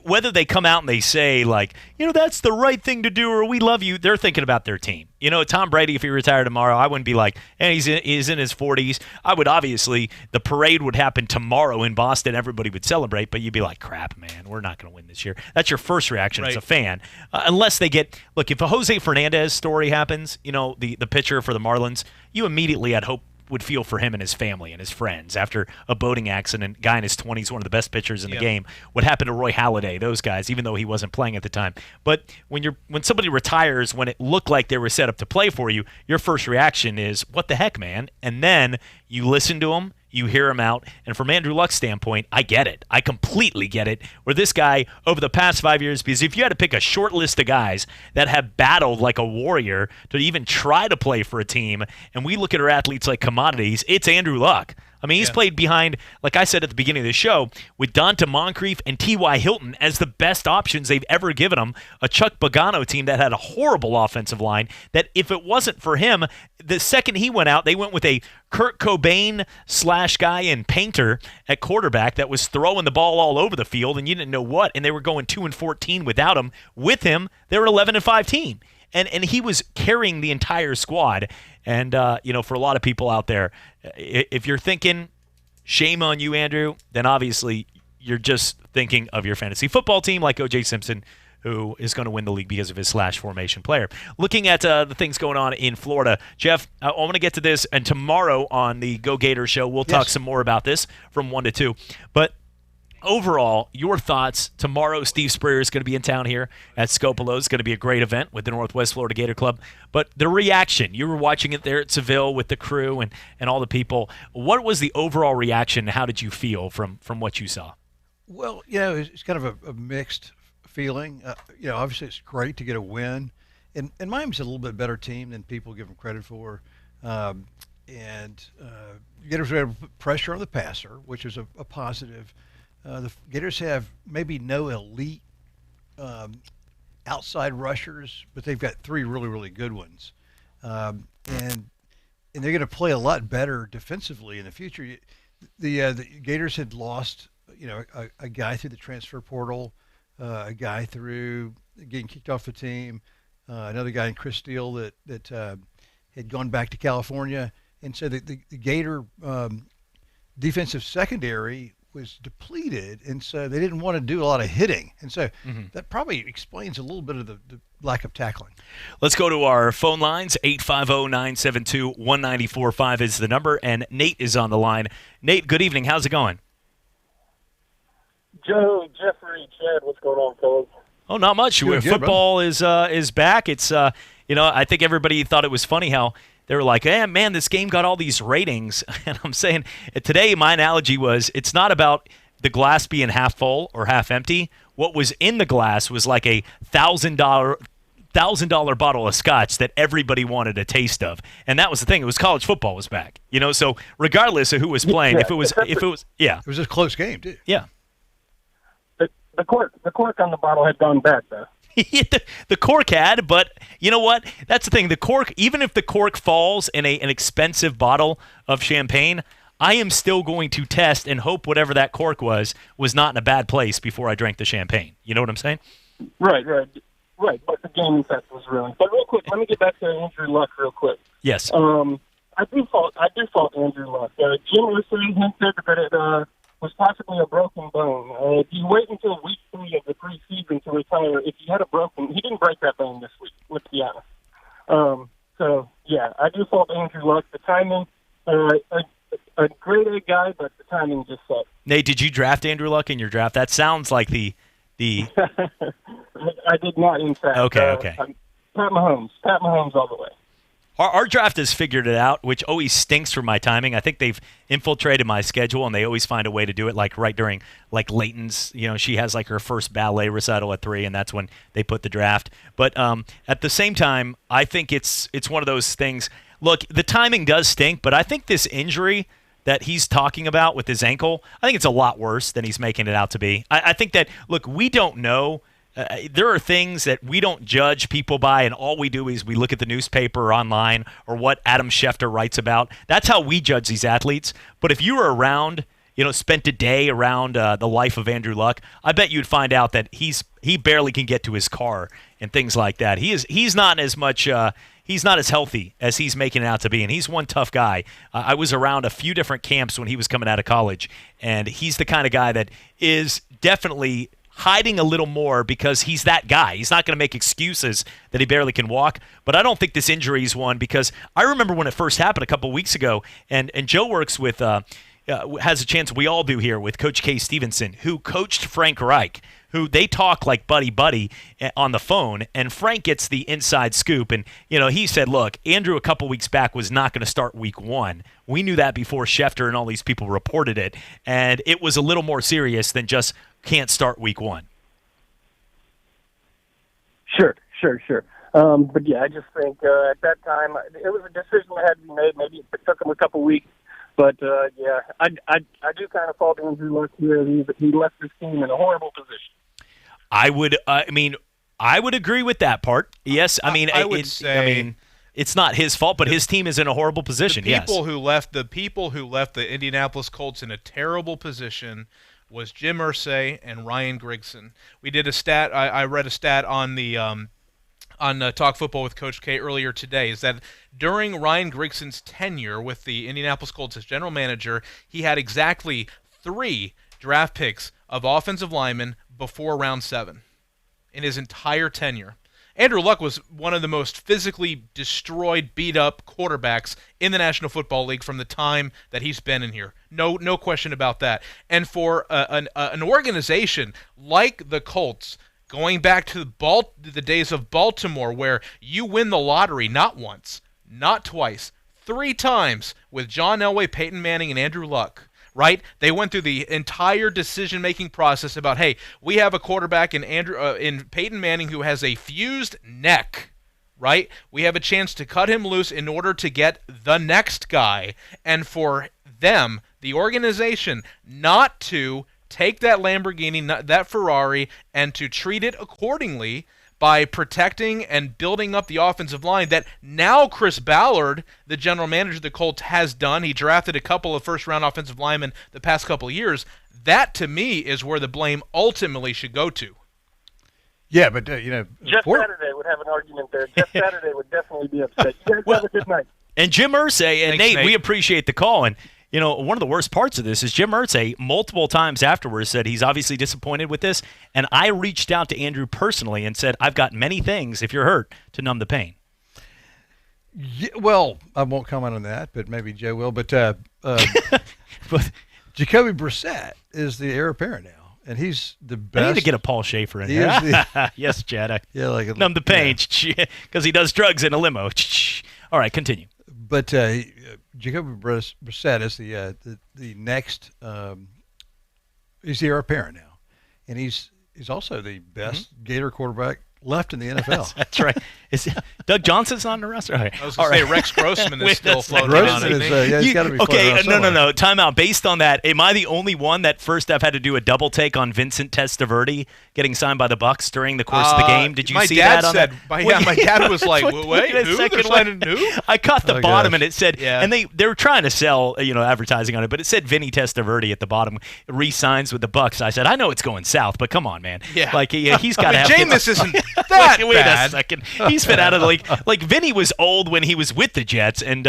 whether they come out and they say, like, that's the right thing to do or we love you, they're thinking about their team. Tom Brady, if he retired tomorrow, I wouldn't be like, he's in his 40s. I would obviously, the parade would happen tomorrow in Boston. Everybody would celebrate, but you'd be like, crap, man, we're not going to win this year. That's your first reaction as a fan. Unless they get, look, if a Jose Fernandez story happens, the pitcher for the Marlins, you immediately, I'd hope, would feel for him and his family and his friends after a boating accident. Guy in his 20s, one of the best pitchers in the game. What happened to Roy Halladay? Those guys, even though he wasn't playing at the time. But when somebody retires, when it looked like they were set up to play for you, your first reaction is, "What the heck, man?" And then you listen to him. You hear him out. And from Andrew Luck's standpoint, I get it. I completely get it. Where this guy, over the past 5 years, because if you had to pick a short list of guys that have battled like a warrior to even try to play for a team, and we look at our athletes like commodities, it's Andrew Luck. He's played behind, like I said at the beginning of the show, with Donta Moncrief and T.Y. Hilton as the best options they've ever given him. A Chuck Pagano team that had a horrible offensive line that if it wasn't for him, the second he went out, they went with a Kurt Cobain / guy and painter at quarterback that was throwing the ball all over the field, and you didn't know what, and they were going 2-14 without him. With him, they were 11-5 team. And he was carrying the entire squad. And, for a lot of people out there, if you're thinking, shame on you, Andrew, then obviously you're just thinking of your fantasy football team like O.J. Simpson, who is going to win the league because of his slash formation player. Looking at the things going on in Florida, Jeff, I want to get to this, and tomorrow on the Go Gators show, we'll talk some more about this from 1 to 2. But overall, your thoughts. Tomorrow, Steve Spurrier is going to be in town here at Scopolo. It's going to be a great event with the Northwest Florida Gator Club. But the reaction, you were watching it there at Seville with the crew and all the people. What was the overall reaction? How did you feel from what you saw? Well, it's kind of a mixed feeling. Obviously it's great to get a win. And Miami's a little bit better team than people give them credit for. Gators were able to put pressure on the passer, which is a positive. The Gators have maybe no elite outside rushers, but they've got 3 really, really good ones. And they're going to play a lot better defensively in the future. The Gators had lost, a guy through the transfer portal, a guy through getting kicked off the team, another guy in Chris Steele that had gone back to California. And so the Gator defensive secondary was depleted, and so they didn't want to do a lot of hitting. And so that probably explains a little bit of the lack of tackling. Let's go to our phone lines. 850-972-1945 is the number, and Nate is on the line. Nate, good evening. How's it going? Joe, Jeffrey, Chad, what's going on, fellas? Oh, not much. Football is back. It's I think everybody thought it was funny how they were like, "Hey, man, this game got all these ratings." And I'm saying today my analogy was it's not about the glass being half full or half empty. What was in the glass was like a $1,000 bottle of scotch that everybody wanted a taste of, and that was the thing. It was college football was back, So regardless of who was playing, if it was, it was a close game too. Yeah. The cork on the bottle had gone bad, though. The cork had, but you know what? That's the thing. The cork, even if the cork falls in an expensive bottle of champagne, I am still going to test and hope whatever that cork was not in a bad place before I drank the champagne. You know what I'm saying? Right. But the game effect was ruined. But real quick, let me get back to Andrew Luck real quick. Yes. I do fault Andrew Luck. Jim Russell hinted that it was possibly a broken bone. If you wait until week 3 of the preseason to retire, if you had a broken, he didn't break that bone this week, let's be honest. So, yeah, I do fault Andrew Luck. The timing, a grade A guy, but the timing just sucked. Nate, did you draft Andrew Luck in your draft? That sounds like the I did not, in fact. Okay. Pat Mahomes all the way. Our draft has figured it out, which always stinks for my timing. I think they've infiltrated my schedule, and they always find a way to do it, like right during Layton's. She has like her first ballet recital at 3, and that's when they put the draft. But at the same time, I think it's one of those things. Look, the timing does stink, but I think this injury that he's talking about with his ankle, I think it's a lot worse than he's making it out to be. I think that, look, we don't know. There are things that we don't judge people by, and all we do is we look at the newspaper or online or what Adam Schefter writes about. That's how we judge these athletes. But if you were around, spent a day around the life of Andrew Luck, I bet you'd find out that he barely can get to his car and things like that. He's not as much he's not as healthy as he's making it out to be, and he's one tough guy. I was around a few different camps when he was coming out of college, and he's the kind of guy that is definitely hiding a little more because he's that guy. He's not going to make excuses that he barely can walk. But I don't think this injury is one, because I remember when it first happened a couple weeks ago, and Joe works with has a chance, we all do here, with Coach K. Stevenson, who coached Frank Reich, who they talk like buddy on the phone, and Frank gets the inside scoop. And, he said, look, Andrew a couple weeks back was not going to start week 1. We knew that before Schefter and all these people reported it, and it was a little more serious than just can't start week 1. Sure. But yeah, I just think at that time it was a decision that had to be made. Maybe it took him a couple weeks, but yeah, I do kind of fault Andrew Luck here. He left his team in a horrible position. I would agree with that part. Yes, I would say it's not his fault, but his team is in a horrible position. The people who left the Indianapolis Colts in a terrible position was Jim Irsay and Ryan Grigson. We did a stat. I read a stat on the on Talk Football with Coach K earlier today, is that during Ryan Grigson's tenure with the Indianapolis Colts as general manager, he had exactly 3 draft picks of offensive linemen before round 7. in his entire tenure. Andrew Luck was one of the most physically destroyed, beat-up quarterbacks in the National Football League from the time that he's been in here. No question about that. And for an organization like the Colts, going back to the days of Baltimore, where you win the lottery not once, not twice, 3 times with John Elway, Peyton Manning, and Andrew Luck. Right? They went through the entire decision-making process about, hey, we have a quarterback in Peyton Manning who has a fused neck, right? We have a chance to cut him loose in order to get the next guy. And for them, the organization, not to take that Lamborghini, that Ferrari, and to treat it accordingly by protecting and building up the offensive line that now Chris Ballard, the general manager of the Colts, has done. He drafted a couple of first-round offensive linemen the past couple of years. That, to me, is where the blame ultimately should go to. Yeah, but, Jeff Saturday would have an argument there. Jeff Saturday would definitely be upset. You guys have a good night. And Jim Irsay, and Thanks, Nate, we appreciate the call. And, one of the worst parts of this is Jim Irsay multiple times afterwards said he's obviously disappointed with this. And I reached out to Andrew personally and said, I've got many things, if you're hurt, to numb the pain. Yeah, well, I won't comment on that, but maybe Joe will. But Jacoby Brissett is the heir apparent now, and he's the best. I need to get a Paul Schaefer in here. Yes, Chad. Yeah, like numb the pain because he does drugs in a limo. All right, continue. But Jacoby Brissett is the next. He's the heir apparent now, and he's also the best Gator quarterback left in the NFL. That's right. Doug Johnson's not in the roster? Okay. I was going to say Rex Grossman is still floating around. He's got to be floating around no. Time out. Based on that, am I the only one that first I've had to do a double take on Vincent Testaverde getting signed by the Bucs during the course of the game? Did you see that? My dad was like, wait, who? They're signing who? I caught the bottom, and it said, and they were trying to sell advertising on it, but it said Vinny Testaverde at the bottom re-signs with the Bucs. I said, I know it's going south, but come on, man. Yeah. Like he's got to have. Jameis isn't that wait bad. A second. He's been out of the league. Like Vinny was old when he was with the Jets, and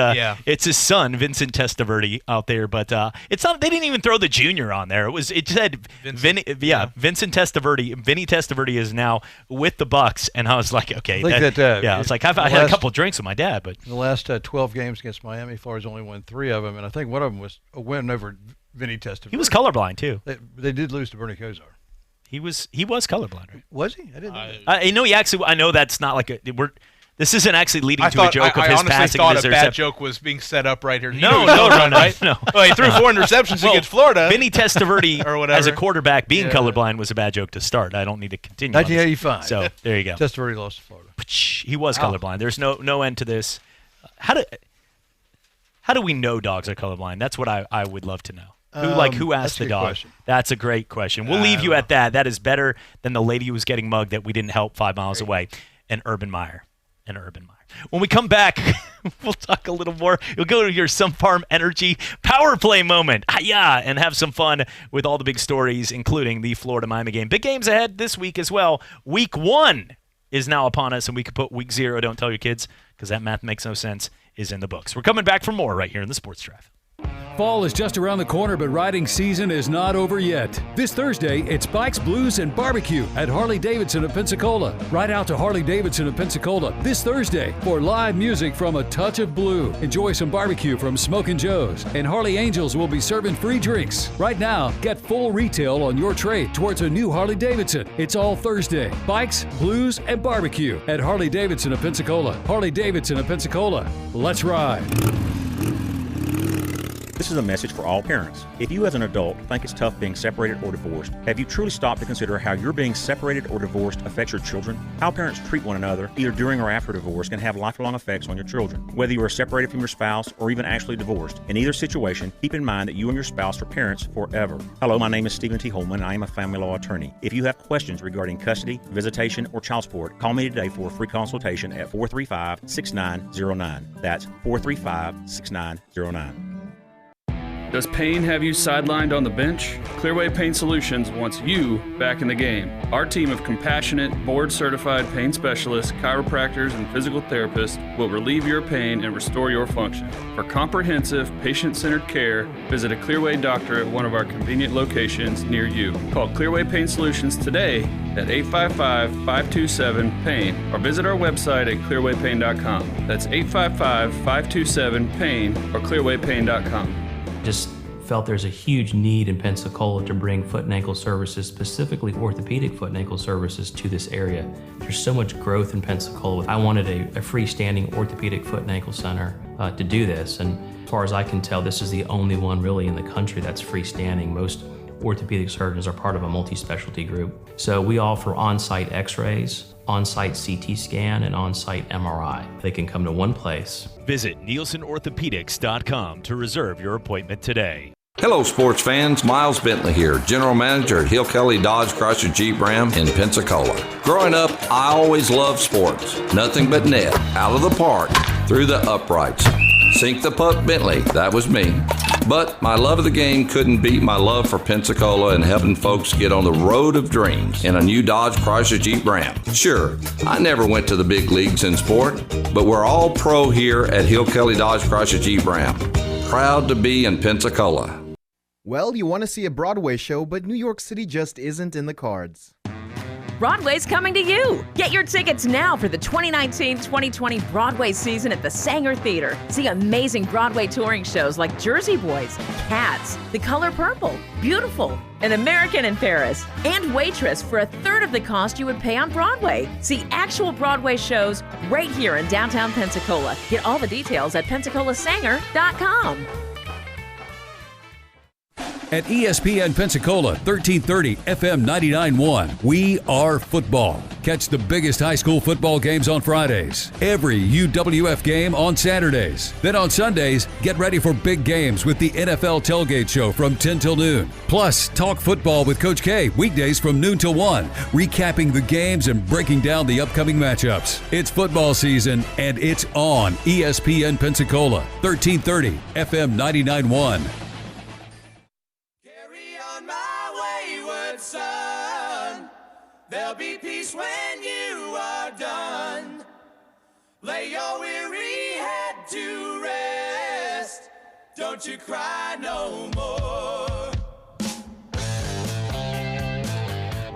it's his son Vincent Testaverde out there. But it's not. They didn't even throw the junior on there. It said Vincent Testaverde. Vinny Testaverde is now with the Bucs, and I was like, okay, I was like, I had a couple drinks with my dad, but in the last 12 games against Miami, Florida's only won 3 of them, and I think one of them was a win over Vinny Testaverde. He was colorblind too. They did lose to Bernie Kosar. He was colorblind, right? Was he? I didn't know that. I know that's not like this isn't actually leading to a joke of his passing. I honestly thought a bad joke was being set up right here. No. Well, he threw 4 interceptions against Florida. Vinny Testaverde or whatever. as a quarterback being colorblind was a bad joke to start. I don't need to continue. 1985. So there you go. Testaverde lost to Florida. He was colorblind. There's no end to this. How do we know dogs are colorblind? That's what I would love to know. Who asked the dog? Question. That's a great question. We'll leave you at that. That is better than the lady who was getting mugged that we didn't help 5 miles away. And Urban Meyer. When we come back, we'll talk a little more. You'll go to your Sun Farm Energy Power Play moment. And have some fun with all the big stories, including the Florida-Miami game. Big games ahead this week as well. Week 1 is now upon us, and we could put week 0, don't tell your kids, because that math makes no sense, is in the books. We're coming back for more right here in the Sports Drive. Fall is just around the corner, but riding season is not over yet. This Thursday, it's Bikes, Blues, and Barbecue at Harley-Davidson of Pensacola. Ride out to Harley-Davidson of Pensacola this Thursday for live music from A Touch of Blue. Enjoy some barbecue from Smokin' Joe's, and Harley Angels will be serving free drinks. Right now, get full retail on your trade towards a new Harley-Davidson. It's all Thursday. Bikes, Blues, and Barbecue at Harley-Davidson of Pensacola. Harley-Davidson of Pensacola. Let's ride. This is a message for all parents. If you as an adult think it's tough being separated or divorced, have you truly stopped to consider how your being separated or divorced affects your children? How parents treat one another, either during or after divorce, can have lifelong effects on your children. Whether you are separated from your spouse or even actually divorced, in either situation, keep in mind that you and your spouse are parents forever. Hello, my name is Stephen T. Holman, and I am a family law attorney. If you have questions regarding custody, visitation, or child support, call me today for a free consultation at 435-6909. That's 435-6909. Does pain have you sidelined on the bench? Clearway Pain Solutions wants you back in the game. Our team of compassionate, board-certified pain specialists, chiropractors, and physical therapists will relieve your pain and restore your function. For comprehensive, patient-centered care, visit a Clearway doctor at one of our convenient locations near you. Call Clearway Pain Solutions today at 855-527-PAIN or visit our website at clearwaypain.com. That's 855-527-PAIN or clearwaypain.com. Just felt there's a huge need in Pensacola to bring foot and ankle services, specifically orthopedic foot and ankle services, to this area. There's so much growth in Pensacola. I wanted a freestanding orthopedic foot and ankle center to do this, and as far as I can tell, this is the only one really in the country that's freestanding. Most orthopedic surgeons are part of a multi-specialty group. So we offer on-site x-rays, on-site CT scan, and on-site MRI. They can come to one place. Visit NielsenOrthopedics.com to reserve your appointment today. Hello, sports fans. Miles Bentley here, General Manager at Hill Kelly Dodge Chrysler Jeep Ram in Pensacola. Growing up, I always loved sports. Nothing but net, out of the park, through the uprights. Sink the puck Bentley, that was me. But my love of the game couldn't beat my love for Pensacola and helping folks get on the road of dreams in a new Dodge Chrysler Jeep Ram. Sure, I never went to the big leagues in sport, but we're all pro here at Hill Kelly Dodge Chrysler Jeep Ram. Proud to be in Pensacola. Well, you want to see a Broadway show, but New York City just isn't in the cards. Broadway's coming to you. Get your tickets now for the 2019-2020 Broadway season at the Sanger Theater. See amazing Broadway touring shows like Jersey Boys, Cats, The Color Purple, Beautiful, An American in Paris, and Waitress for a third of the cost you would pay on Broadway. See actual Broadway shows right here in downtown Pensacola. Get all the details at PensacolaSanger.com. At ESPN Pensacola 1330 FM 99.1, we are football. Catch the biggest high school football games on Fridays, every UWF game on Saturdays. Then on Sundays, get ready for big games with the NFL Tailgate Show from 10 till noon. Plus, talk football with Coach K weekdays from noon till 1, recapping the games and breaking down the upcoming matchups. It's football season, and it's on ESPN Pensacola 1330 FM 99.1. Son, there'll be peace when you are done. Lay your weary head to rest. Don't you cry no more.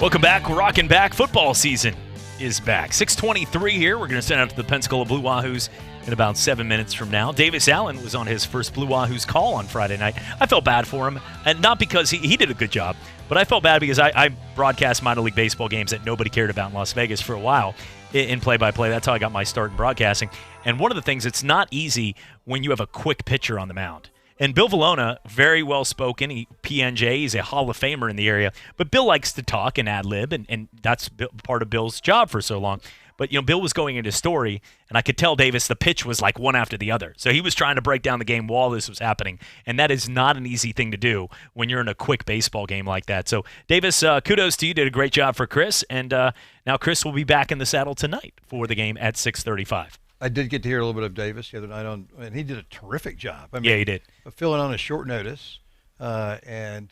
Welcome back. We're rocking back. Football season is back. 6:23 here. We're going to send out to the Pensacola Blue Wahoos in about 7 minutes from now. Davis Allen was on his first Blue Wahoos call on Friday night. I felt bad for him, and not because he did a good job, but I felt bad because I broadcast minor league baseball games that nobody cared about in Las Vegas for a while in play-by-play. That's how I got my start in broadcasting. And one of the things, it's not easy when you have a quick pitcher on the mound. And Bill Valona, very well-spoken, PNJ, he's a Hall of Famer in the area, but Bill likes to talk and ad-lib, and that's part of Bill's job for so long. But, Bill was going into story, and I could tell Davis the pitch was like one after the other. So he was trying to break down the game while this was happening, and that is not an easy thing to do when you're in a quick baseball game like that. So, Davis, kudos to you. Did a great job for Chris, and now Chris will be back in the saddle tonight for the game at 6:35. I did get to hear a little bit of Davis the other night, and he did a terrific job. I mean, yeah, he did. Filling on a short notice, and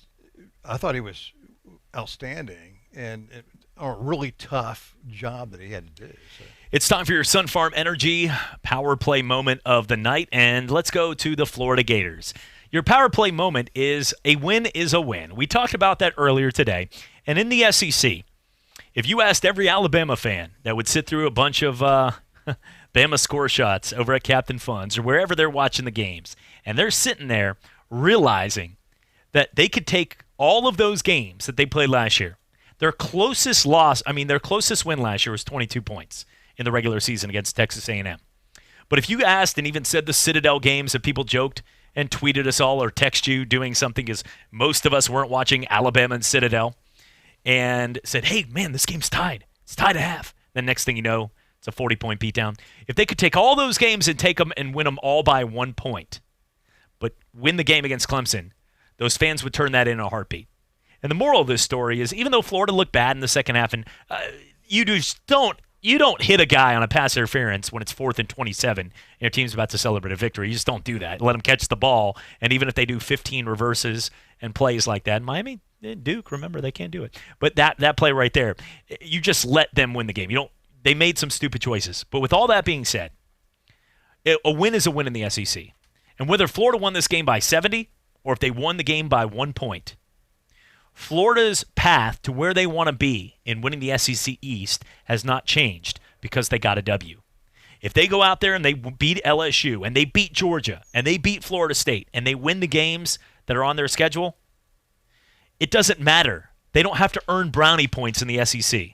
I thought he was outstanding and a really tough job that he had to do. So. It's time for your Sun Farm Energy power play moment of the night, and let's go to the Florida Gators. Your power play moment is a win is a win. We talked about that earlier today, and in the SEC, if you asked every Alabama fan that would sit through a bunch of Bama score shots over at Captain Funds or wherever they're watching the games, and they're sitting there realizing that they could take all of those games that they played last year. Their closest win last year was 22 points in the regular season against Texas A&M. But if you asked and even said the Citadel games that people joked and tweeted us all or text you doing something because most of us weren't watching Alabama and Citadel and said, hey, man, this game's tied. It's tied at half. Then next thing you know, it's a 40-point beatdown. If they could take all those games and take them and win them all by 1 point, but win the game against Clemson, those fans would turn that in a heartbeat. And the moral of this story is, even though Florida looked bad in the second half, and you don't hit a guy on a pass interference when it's 4th and 27 and your team's about to celebrate a victory. You just don't do that. Let them catch the ball, and even if they do 15 reverses and plays like that, Miami, Duke, remember, they can't do it. But that play right there, you just let them win the game. They made some stupid choices. But with all that being said, a win is a win in the SEC. And whether Florida won this game by 70 or if they won the game by 1 point, Florida's path to where they want to be in winning the SEC East has not changed because they got a W. If they go out there and they beat LSU and they beat Georgia and they beat Florida State and they win the games that are on their schedule, it doesn't matter. They don't have to earn brownie points in the SEC.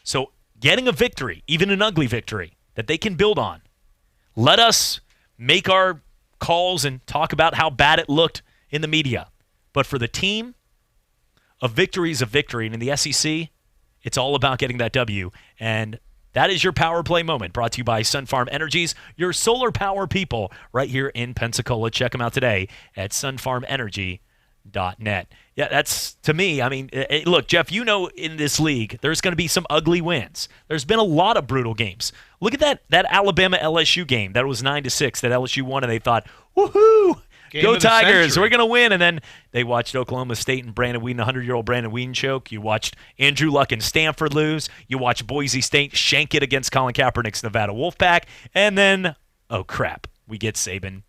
So getting a victory, even an ugly victory, that they can build on, let us make our calls and talk about how bad it looked in the media. But for the team, a victory is a victory. And in the SEC, it's all about getting that W. And that is your Power Play Moment, brought to you by Sun Farm Energies, your solar power people right here in Pensacola. Check them out today at sunfarmenergy.net. Yeah, that's, to me, I mean, look, Jeff, you know in this league, there's going to be some ugly wins. There's been a lot of brutal games. Look at that Alabama-LSU game. That was 9-6 that LSU won, and they thought, woohoo! Go Tigers, we're going to win. And then they watched Oklahoma State and Brandon Whedon, 100-year-old Brandon Whedon choke. You watched Andrew Luck and Stanford lose. You watched Boise State shank it against Colin Kaepernick's Nevada Wolfpack. And then, oh, crap, we get Saban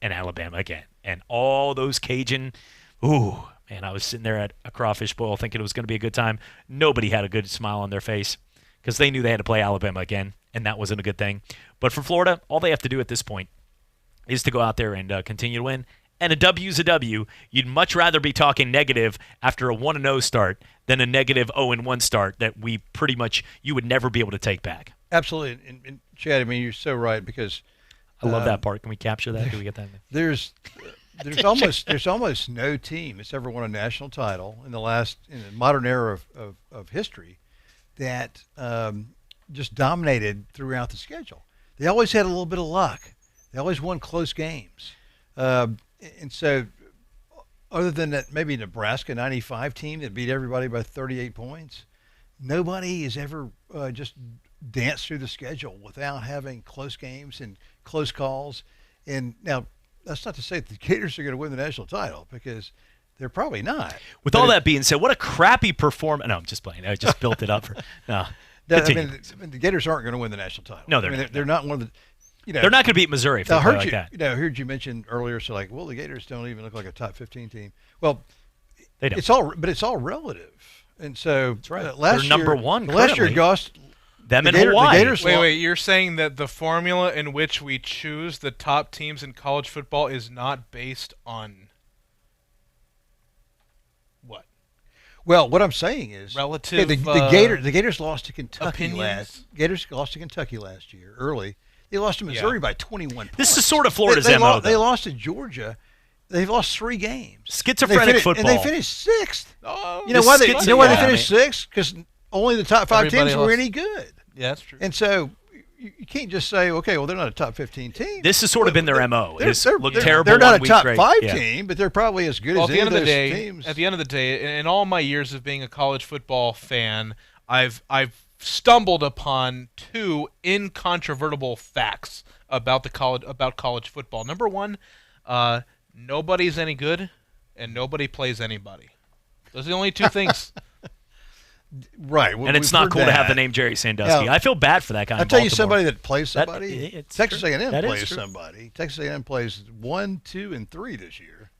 and Alabama again. And all those Cajun, ooh, man, I was sitting there at a crawfish boil thinking it was going to be a good time. Nobody had a good smile on their face because they knew they had to play Alabama again, and that wasn't a good thing. But for Florida, all they have to do at this point is to go out there and continue to win. And a W is a W. You'd much rather be talking negative after a 1-0 start than a negative 0-1 start that you would never be able to take back. Absolutely. And Chad, I mean, you're so right because I love that part. Can we capture that? Do we get that? There's almost no team that's ever won a national title in the modern era of history that just dominated throughout the schedule. They always had a little bit of luck. They always won close games. And so other than that, maybe Nebraska 95 team that beat everybody by 38 points, nobody has ever just danced through the schedule without having close games and close calls. And now that's not to say that the Gators are going to win the national title because they're probably not. With all that being said, what a crappy performance. No, I'm just playing. I just built it up. No, I mean, the Gators aren't going to win the national title. No, they're not one of the. They're not going to beat Missouri if they play like that. I heard you mention earlier, so like, well, the Gators don't even look like a top 15 team. Well, they don't. It's all relative. And so that's right. Last they're number one. Last year, Goss, them in Hawaii. Wait, you're saying that the formula in which we choose the top teams in college football is not based on what? Well, what I'm saying is relative. The Gators lost to Kentucky Gators lost to Kentucky last year early. They lost to Missouri by 21 points. This is sort of Florida's MO. They lost to Georgia. They've lost 3 games. Schizophrenic football. And they finished 6th. Oh, you know why they finished 6th? Because only the top 5 teams were any good. Yeah, that's true. And so you can't just say, okay, well, they're not a top 15 team. This has sort of been their MO. They're terrible. They're not a top 5 team, but they're probably as good as any of those teams. At the end of the day, in all my years of being a college football fan, I've stumbled upon 2 incontrovertible facts about college football. Number 1, nobody's any good, and nobody plays anybody. Those are the only 2 things. Right, and it's not cool to have the name Jerry Sandusky. Now, I feel bad for that guy. I'll tell you somebody that plays somebody. Texas true. A&M plays somebody. Texas A&M plays 1, 2, and 3 this year,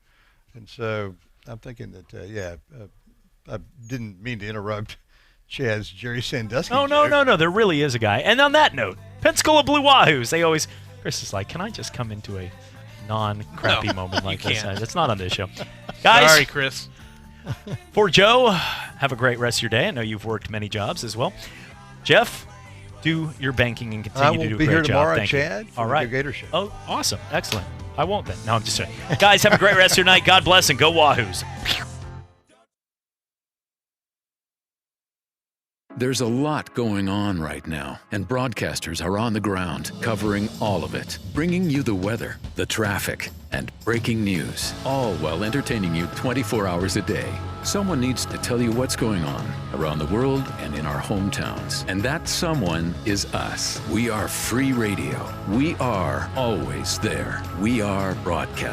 and so I'm thinking that I didn't mean to interrupt Chad's Jerry Sandusky. Oh, no. There really is a guy. And on that note, Pensacola Blue Wahoos. Chris is like, can I just come into a non-crappy moment like this? It's not on this show. Guys. Sorry, Chris. For Joe, have a great rest of your day. I know you've worked many jobs as well. Jeff, do your banking and continue to do a great job. I will be here tomorrow, Thank Chad. All right. The Gator Show. Oh, awesome. Excellent. I won't then. No, I'm just saying. Guys, have a great rest of your night. God bless and go Wahoos. There's a lot going on right now, and broadcasters are on the ground covering all of it, bringing you the weather, the traffic, and breaking news, all while entertaining you 24 hours a day. Someone needs to tell you what's going on around the world and in our hometowns, and that someone is us. We are free radio. We are always there. We are broadcasting.